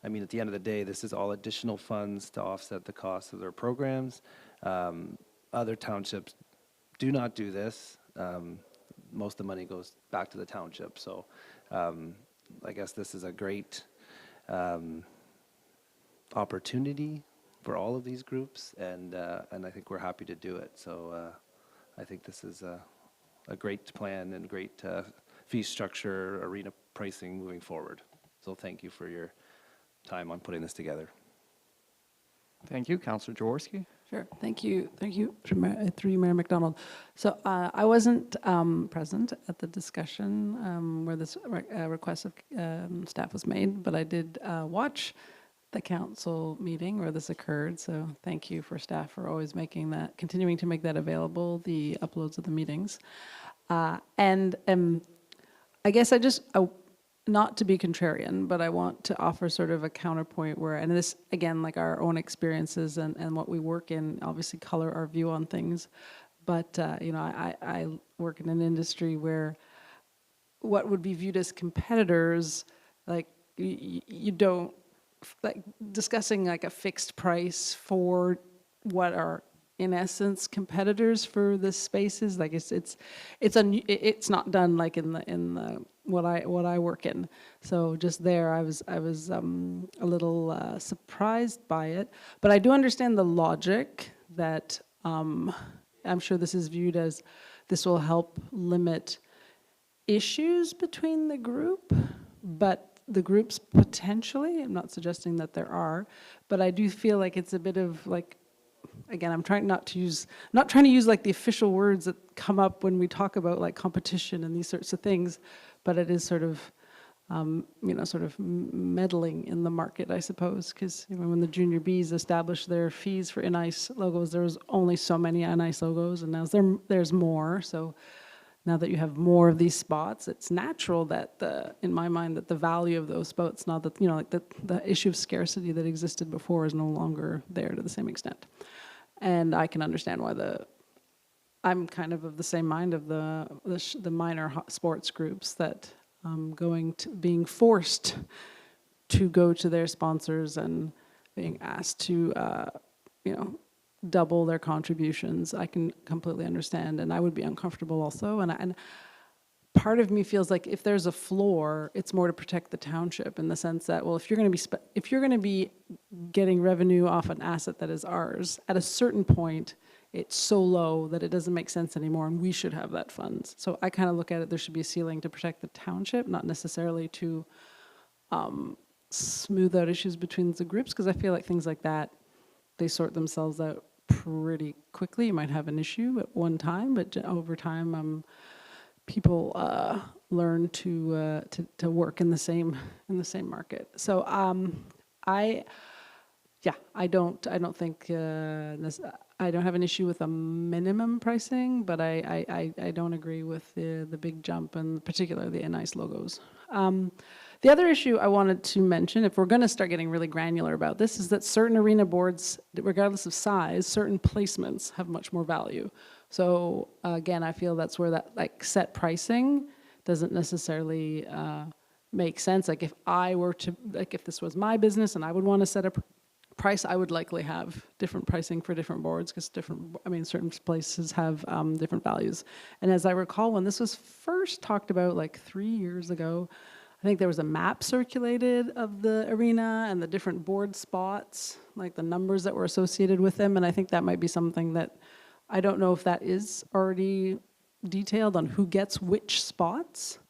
I mean, at the end of the day, this is all additional funds to offset the cost of their programs. Other townships do not do this. Most of the money goes back to the township. So I guess this is a great opportunity for all of these groups, and I think we're happy to do it. So I think this is a great plan and great fee structure, arena pricing moving forward. So thank you for your time on putting this together. Thank you. Councillor Jaworski. Sure. Thank you. Thank you, through you, Mayor McDonald. So I wasn't present at the discussion where this request of staff was made, but I did watch the council meeting where this occurred. So thank you for staff for always continuing to make that available, the uploads of the meetings. And I guess not to be contrarian, but I want to offer sort of a counterpoint where, and this, again, like our own experiences and what we work in, obviously color our view on things. But, I work in an industry where what would be viewed as competitors, like you don't, like discussing like a fixed price for what are in essence competitors for the spaces, like it's not done like in the what I work in. So just there, I was a little surprised by it, but I do understand the logic that I'm sure this is viewed as this will help limit issues between the group, but the groups potentially, I'm not suggesting that there are, but I do feel like it's a bit of like again, I'm trying not to use, not trying to use like the official words that come up when we talk about like competition and these sorts of things, but it is sort of, sort of meddling in the market, I suppose, because when the Junior Bs established their fees for in-ice logos, there was only so many in-ice logos, and now there's more. So now that you have more of these spots, it's natural that in my mind, that the value of those spots, not that, like the issue of scarcity that existed before is no longer there to the same extent. And I can understand why I'm kind of the same mind of the minor sports groups that being forced to go to their sponsors and being asked to, double their contributions. I can completely understand, and I would be uncomfortable also. And part of me feels like if there's a floor, it's more to protect the township in the sense that, well, if you're going to be getting revenue off an asset that is ours, at a certain point, it's so low that it doesn't make sense anymore, and we should have that funds. So I kind of look at it, there should be a ceiling to protect the township, not necessarily to smooth out issues between the groups, because I feel like things like that, they sort themselves out pretty quickly. You might have an issue at one time, but over time, people learn to work in the same market. So I don't think I don't have an issue with a minimum pricing, but I don't agree with the big jump, and particularly the in-ice logos. The other issue I wanted to mention, if we're going to start getting really granular about this, is that certain arena boards, regardless of size, certain placements have much more value. So again, I feel that's where that like set pricing doesn't necessarily make sense. Like if I were to, like if this was my business and I would want to set a price, I would likely have different pricing for different boards because certain places have different values. And as I recall, when this was first talked about like 3 years ago, I think there was a map circulated of the arena and the different board spots, like the numbers that were associated with them. And I think that might be something that, I don't know if that is already detailed on who gets which spots.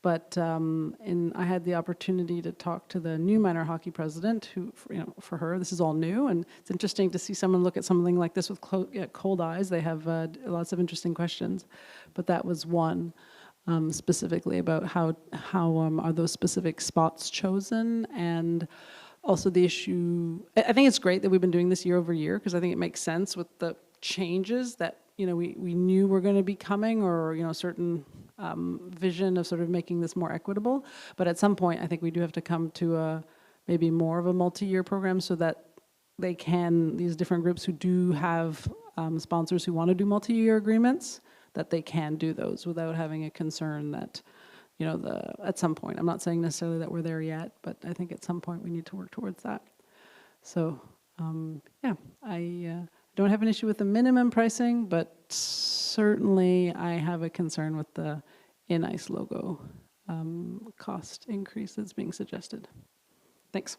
But I had the opportunity to talk to the new minor hockey president, who, for her, this is all new, and it's interesting to see someone look at something like this with cold eyes. They have lots of interesting questions, but that was one specifically about how are those specific spots chosen, and also the issue. I think it's great that we've been doing this year over year because I think it makes sense with the changes that we knew were going to be coming, or certain vision of sort of making this more equitable. But at some point, I think we do have to come to maybe more of a multi-year program so that these different groups who do have sponsors who want to do multi-year agreements, that they can do those without having a concern that, at some point, I'm not saying necessarily that we're there yet, but I think at some point we need to work towards that. So, I don't have an issue with the minimum pricing, but certainly I have a concern with the in-ice logo cost increase that's being suggested. Thanks.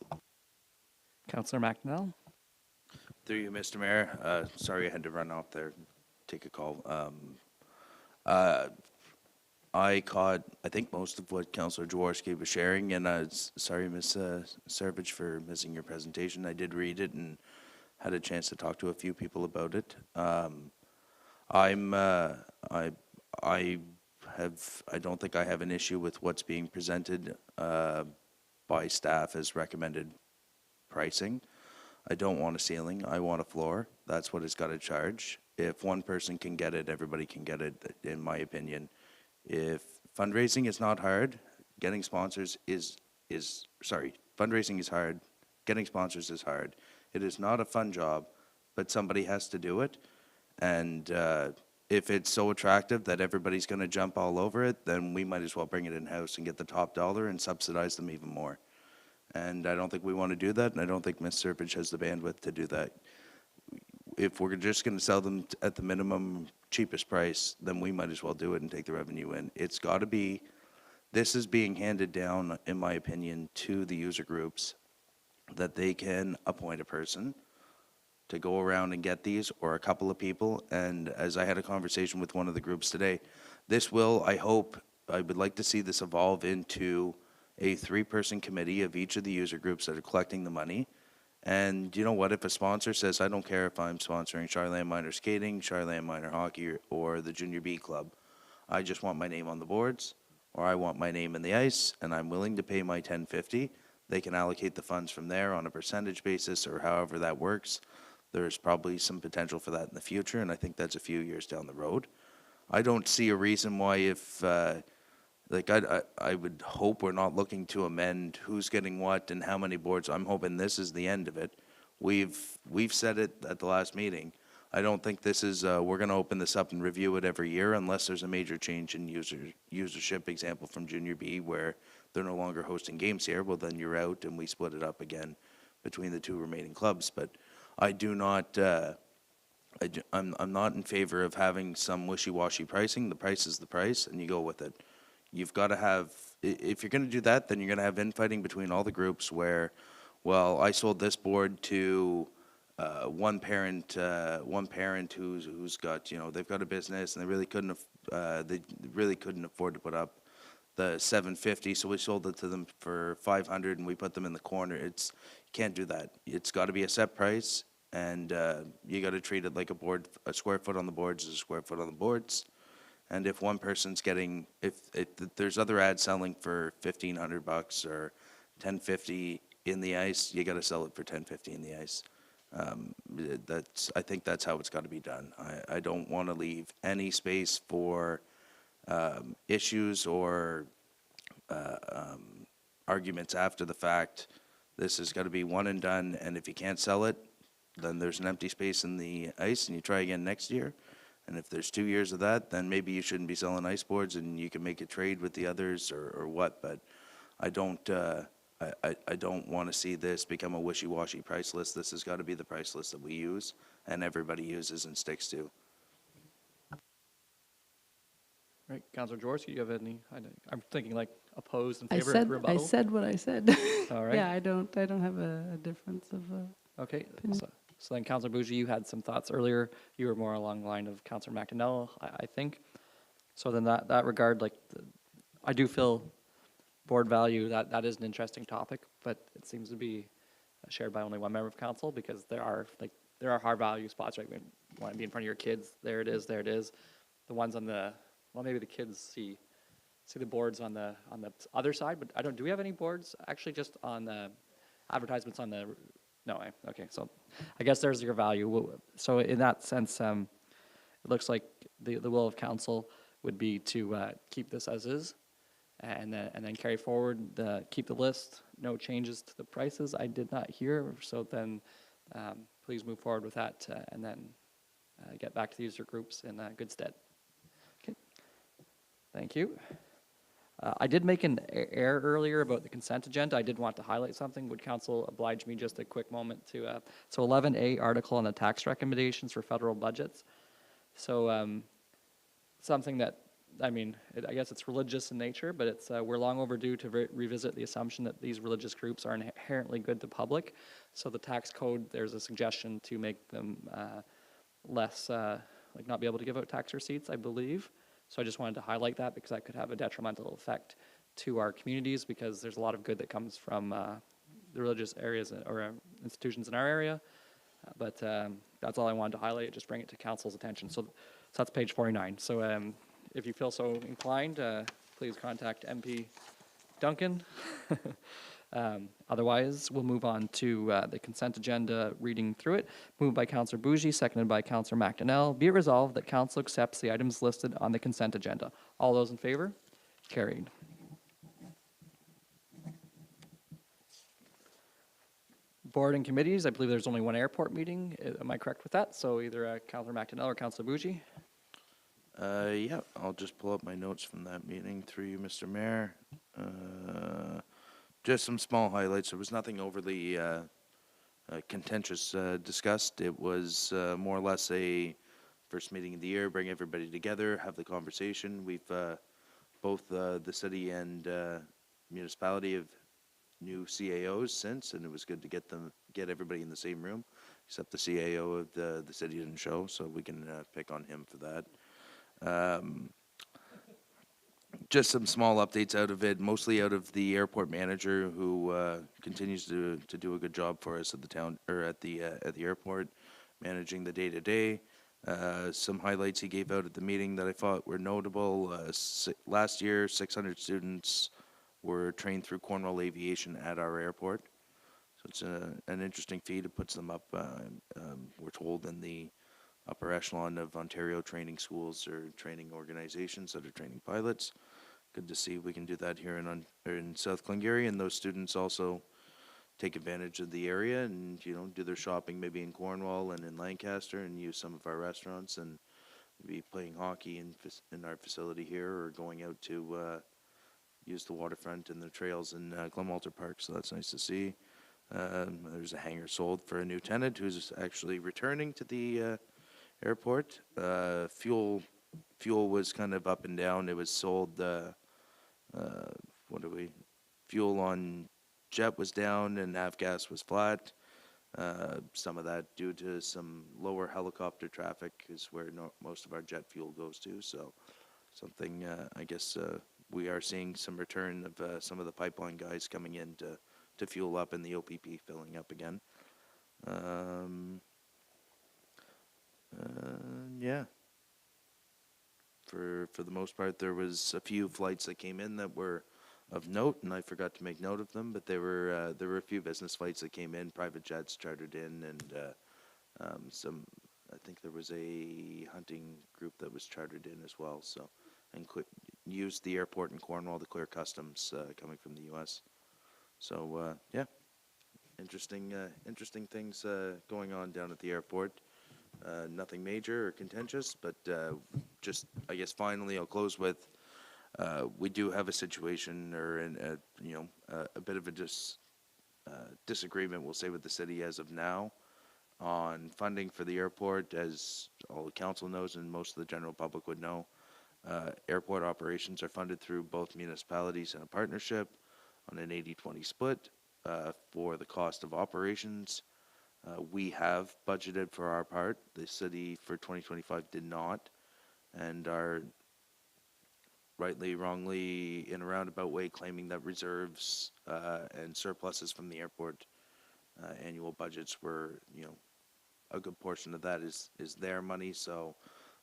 Councillor McNell. Through you, Mr. Mayor. Sorry I had to run off there, take a call. I caught, I think, most of what Councillor Jaworski was sharing, and sorry, Ms. Servich, for missing your presentation. I did read it and had a chance to talk to a few people about it. I don't think I have an issue with what's being presented by staff as recommended pricing. I don't want a ceiling. I want a floor. That's what it's got to charge. If one person can get it, everybody can get it, in my opinion. If fundraising is not hard, getting sponsors fundraising is hard, getting sponsors is hard. It is not a fun job, but somebody has to do it. And if it's so attractive that everybody's going to jump all over it, then we might as well bring it in-house and get the top dollar and subsidize them even more. And I don't think we want to do that, and I don't think Ms. Serpich has the bandwidth to do that. If we're just going to sell them at the minimum cheapest price, then we might as well do it and take the revenue in. It's got to be, this is being handed down, in my opinion, to the user groups, that they can appoint a person to go around and get these, or a couple of people. And as I had a conversation with one of the groups today, this will, I would like to see this evolve into a 3-person committee of each of the user groups that are collecting the money, And you know what? If a sponsor says, I don't care if I'm sponsoring Charland Minor Skating, Charland Minor Hockey, or the Junior B Club, I just want my name on the boards, or I want my name in the ice, and I'm willing to pay my $10.50. They can allocate the funds from there on a percentage basis or however that works. There's probably some potential for that in the future, and I think that's a few years down the road. I don't see a reason why if, I would hope we're not looking to amend who's getting what and how many boards. I'm hoping this is the end of it. We've said it at the last meeting. I don't think this is, we're going to open this up and review it every year unless there's a major change in usership, example from Junior B, where they're no longer hosting games here. Well, then you're out and we split it up again between the two remaining clubs. But I do not, I'm not in favor of having some wishy-washy pricing. The price is the price, and you go with it. You've got to have, if you're going to do that, then you're going to have infighting between all the groups where, well, I sold this board to one parent who's got, they've got a business and they really couldn't afford to put up the $750, so we sold it to them for $500 and we put them in the corner. You can't do that. It's got to be a set price, and you got to treat it like a square foot on the boards is a square foot on the boards. And if one person's getting, if there's other ads selling for $1,500 or $10.50 in the ice, you got to sell it for $10.50 in the ice. I think that's how it's got to be done. I don't want to leave any space for issues or arguments after the fact. This has got to be one and done, and if you can't sell it, then there's an empty space in the ice, and you try again next year. And if there's 2 years of that, then maybe you shouldn't be selling ice boards, and you can make a trade with the others or what. But I don't want to see this become a wishy-washy price list. This has got to be the price list that we use and everybody uses and sticks to. Right, Councillor Jaworski, you have any, I'm thinking like opposed, in favor, I rebuttal? said what I said. All right. Yeah, I don't have a difference of, Okay, so then Councillor Bougie, you had some thoughts earlier. You were more along the line of Councillor McDonnell, I think. So then that regard, I do feel board value, that is an interesting topic, but it seems to be shared by only one member of council, because there are hard value spots, right? You want to be in front of your kids, there it is. The ones on the, well, maybe the kids see the boards on the other side, but do we have any boards actually just on the advertisements on the, no, okay, so I guess there's your value. So in that sense, it looks like the will of council would be to keep this as is, and then carry forward, keep the list, no changes to the prices. I did not hear, so then please move forward with that, and then get back to the user groups in good stead. Okay, thank you. I did make an error earlier about the consent agenda. I did want to highlight something. Would council oblige me just a quick moment to, so 11A, article on the tax recommendations for federal budgets. So something that, I guess it's religious in nature, but it's we're long overdue to revisit the assumption that these religious groups are inherently good to public. So the tax code, there's a suggestion to make them less, not be able to give out tax receipts, I believe. So I just wanted to highlight that, because that could have a detrimental effect to our communities, because there's a lot of good that comes from the religious areas or institutions in our area. But that's all I wanted to highlight, just bring it to council's attention. So that's page 49. So if you feel so inclined, please contact MP Duncan. Otherwise, we'll move on to the consent agenda, reading through it. Moved by Councillor Bougie, seconded by Councillor McDonnell. Be it resolved that council accepts the items listed on the consent agenda. All those in favor? Carried. Board and committees, I believe there's only one airport meeting. Am I correct with that? So either Councillor McDonnell or Councillor Bougie. Yeah, I'll just pull up my notes from that meeting through you, Mr. Mayor. Just some small highlights. There was nothing overly contentious discussed. It was more or less a first meeting of the year, bring everybody together, have the conversation. We've both the city and municipality have new CAOs since, and it was good to get everybody in the same room, except the CAO of the city didn't show, so we can pick on him for that. just some small updates out of it, mostly out of the airport manager who continues to do a good job for us at the town, or at the airport, managing the day-to-day. Some highlights he gave out at the meeting that I thought were notable. Last year, 600 students were trained through Cornwall Aviation at our airport. So it's an interesting feat. It puts them up, we're told, in the upper echelon of Ontario training schools or training organizations that are training pilots. Good to see we can do that here in South Glengarry, and those students also take advantage of the area and, you know, do their shopping maybe in Cornwall and in Lancaster and use some of our restaurants and be playing hockey in our facility here or going out to use the waterfront and the trails in Glenwalter Park, so that's nice to see. There's a hangar sold for a new tenant who's actually returning to the airport. Fuel was kind of up and down. It was sold, fuel on jet was down and avgas was flat. Some of that due to some lower helicopter traffic is where most of our jet fuel goes to. So something, I guess, we are seeing some return of some of the pipeline guys coming in to fuel up and the OPP filling up again. Yeah. For the most part, there was a few flights that came in that were of note, and I forgot to make note of them, but there were a few business flights that came in, private jets chartered in, and some, I think there was a hunting group that was chartered in as well, so, and used the airport in Cornwall to clear customs coming from the U.S. So, yeah, interesting things going on down at the airport. Nothing major or contentious, but just, I guess, finally, I'll close with, we do have a situation or a bit of a disagreement, we'll say, with the city as of now on funding for the airport. As all the council knows and most of the general public would know, airport operations are funded through both municipalities and a partnership on an 80-20 split for the cost of operations. We have budgeted for our part. The city for 2025 did not, and are rightly, wrongly, in a roundabout way, claiming that reserves and surpluses from the airport annual budgets were, a good portion of that is their money. So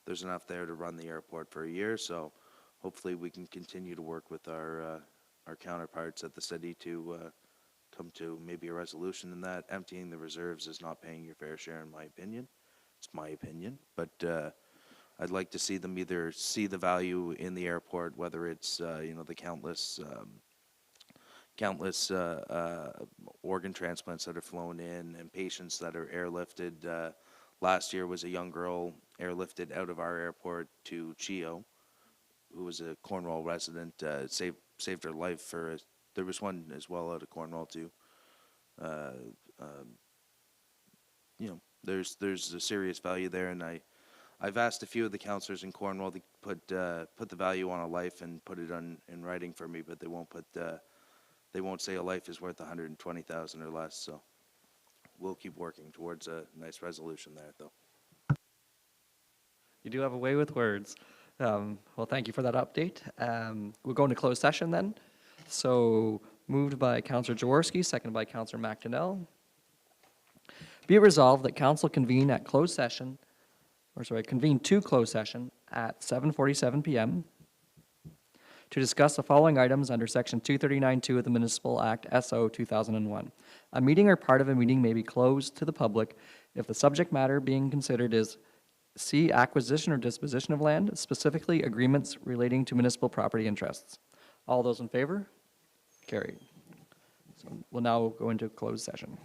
there's enough there to run the airport for a year. So hopefully we can continue to work with our counterparts at the city to come to maybe a resolution in that. Emptying the reserves is not paying your fair share, in my opinion. It's my opinion, but I'd like to see them either see the value in the airport, whether it's the countless organ transplants that are flown in and patients that are airlifted. Last year was a young girl airlifted out of our airport to CHEO, who was a Cornwall resident, saved her life there was one as well out of Cornwall too. There's a serious value there, and I've asked a few of the councillors in Cornwall to put the value on a life and put it in writing for me, but they won't say a life is worth 120,000 or less. So we'll keep working towards a nice resolution there, though. You do have a way with words. Well, thank you for that update. We'll go into closed session then. So moved by Councillor Jaworski, seconded by Councillor McDonnell. Be it resolved that council convene to closed session at 7:47 p.m. to discuss the following items under Section 239(2) of the Municipal Act SO 2001. A meeting or part of a meeting may be closed to the public if the subject matter being considered is C, acquisition or disposition of land, specifically agreements relating to municipal property interests. All those in favor? Carried. So we'll now go into closed session.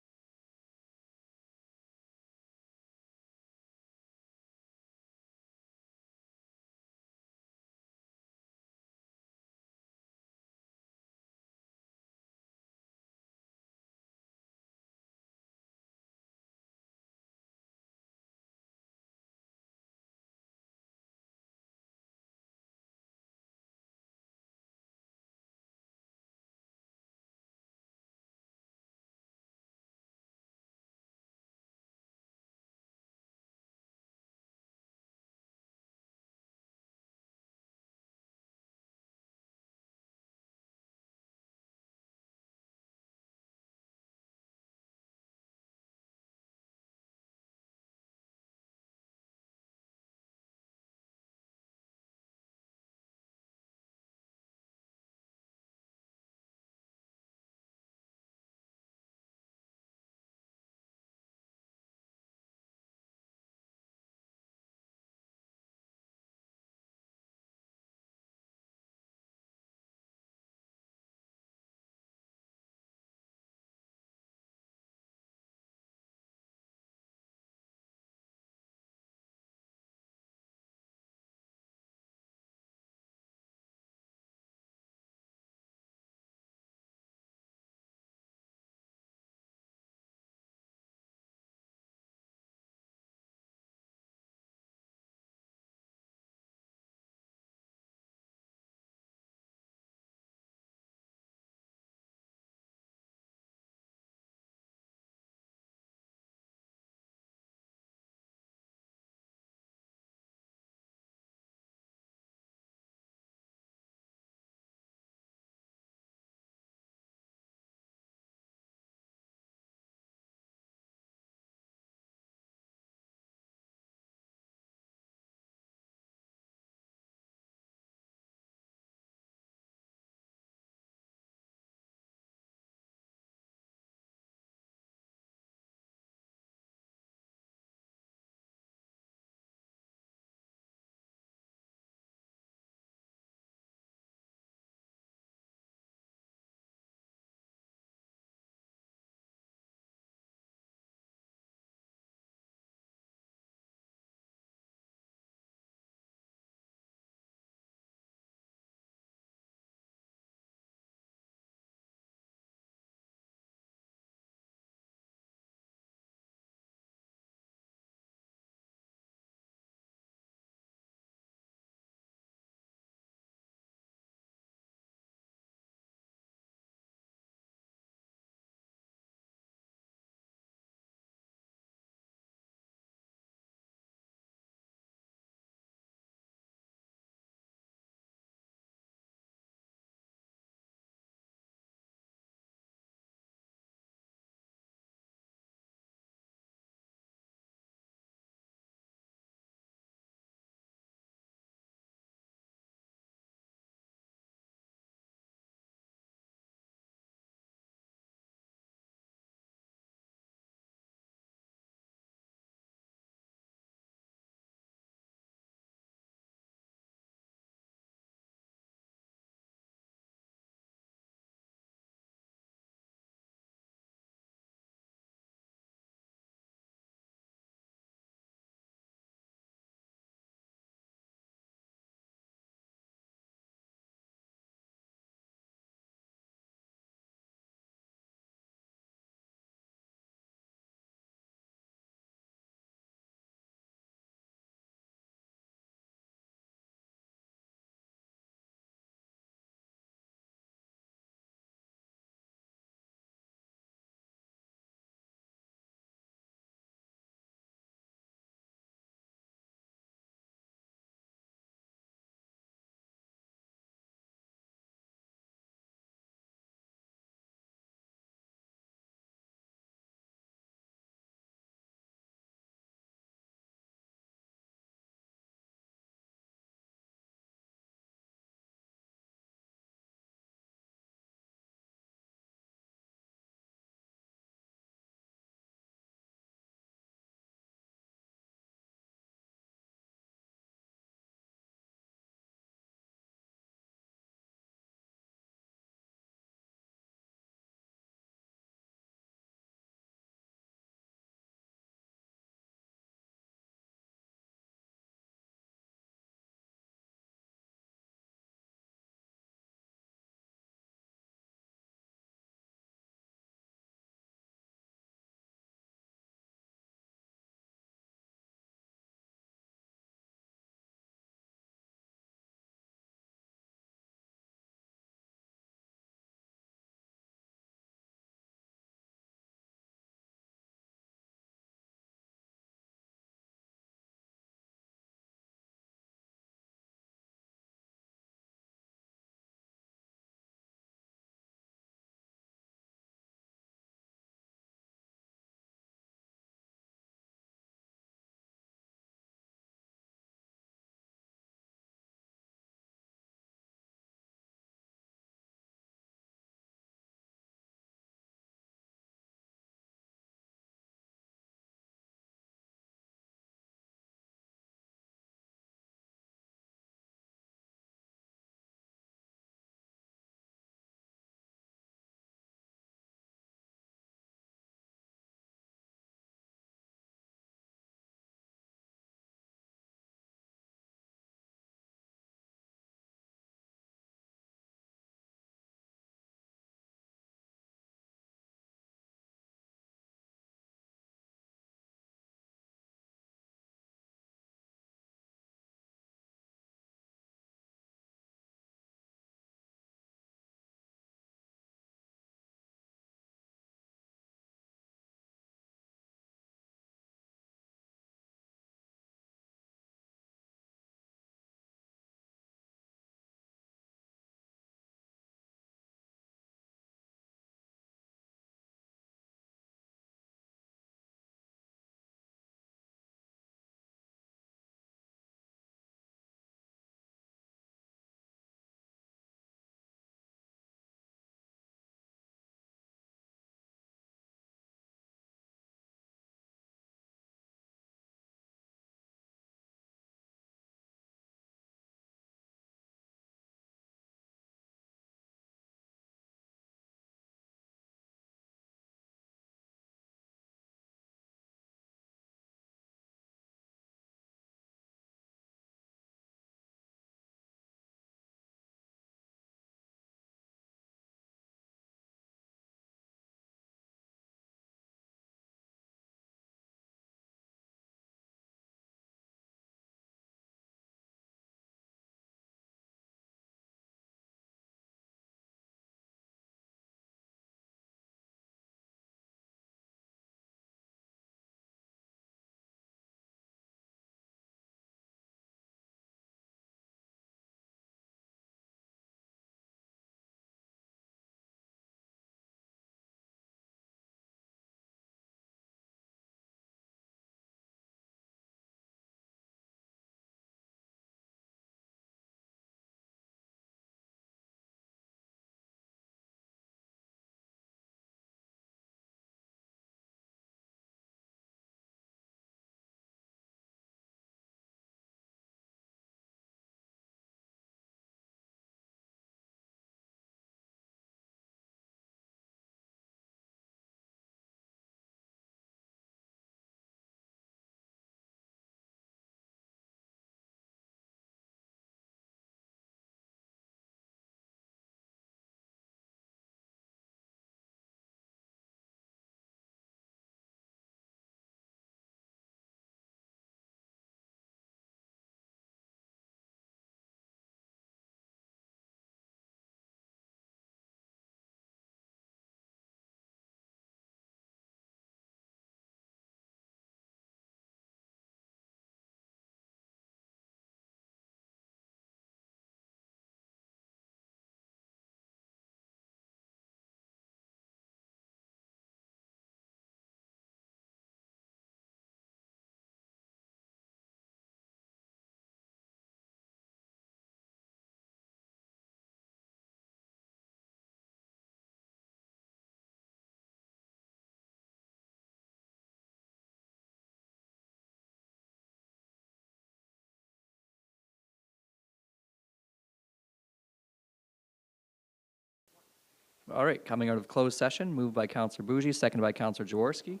All right, coming out of closed session, moved by Counselor Bougie, seconded by Counselor Jaworski.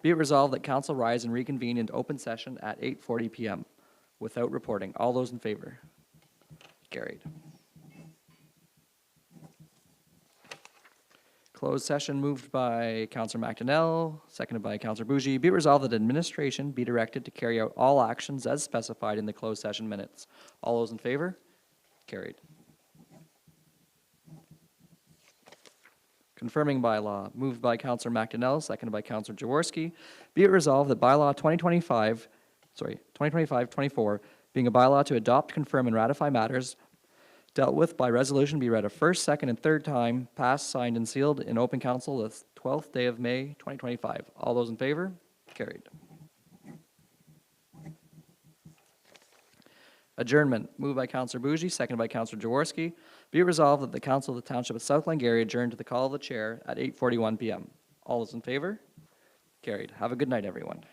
Be it resolved that council rise and reconvene into open session at 8:40 PM without reporting. All those in favor? Carried. Closed session moved by Counselor McDonnell, seconded by Counselor Bougie. Be it resolved that administration be directed to carry out all actions as specified in the closed session minutes. All those in favor? Carried. Confirming bylaw, moved by Counselor McDonnell, seconded by Counselor Jaworski. Be it resolved that bylaw 2025-24, being a bylaw to adopt, confirm, and ratify matters dealt with by resolution be read a first, second, and third time, passed, signed, and sealed in open council the 12th day of May, 2025. All those in favor? Carried. Adjournment, moved by Counselor Bougie, seconded by Counselor Jaworski. Be it resolved that the Council of the Township of South Glengarry adjourn to the call of the chair at 8:41 PM. All those in favor? Carried. Have a good night, everyone.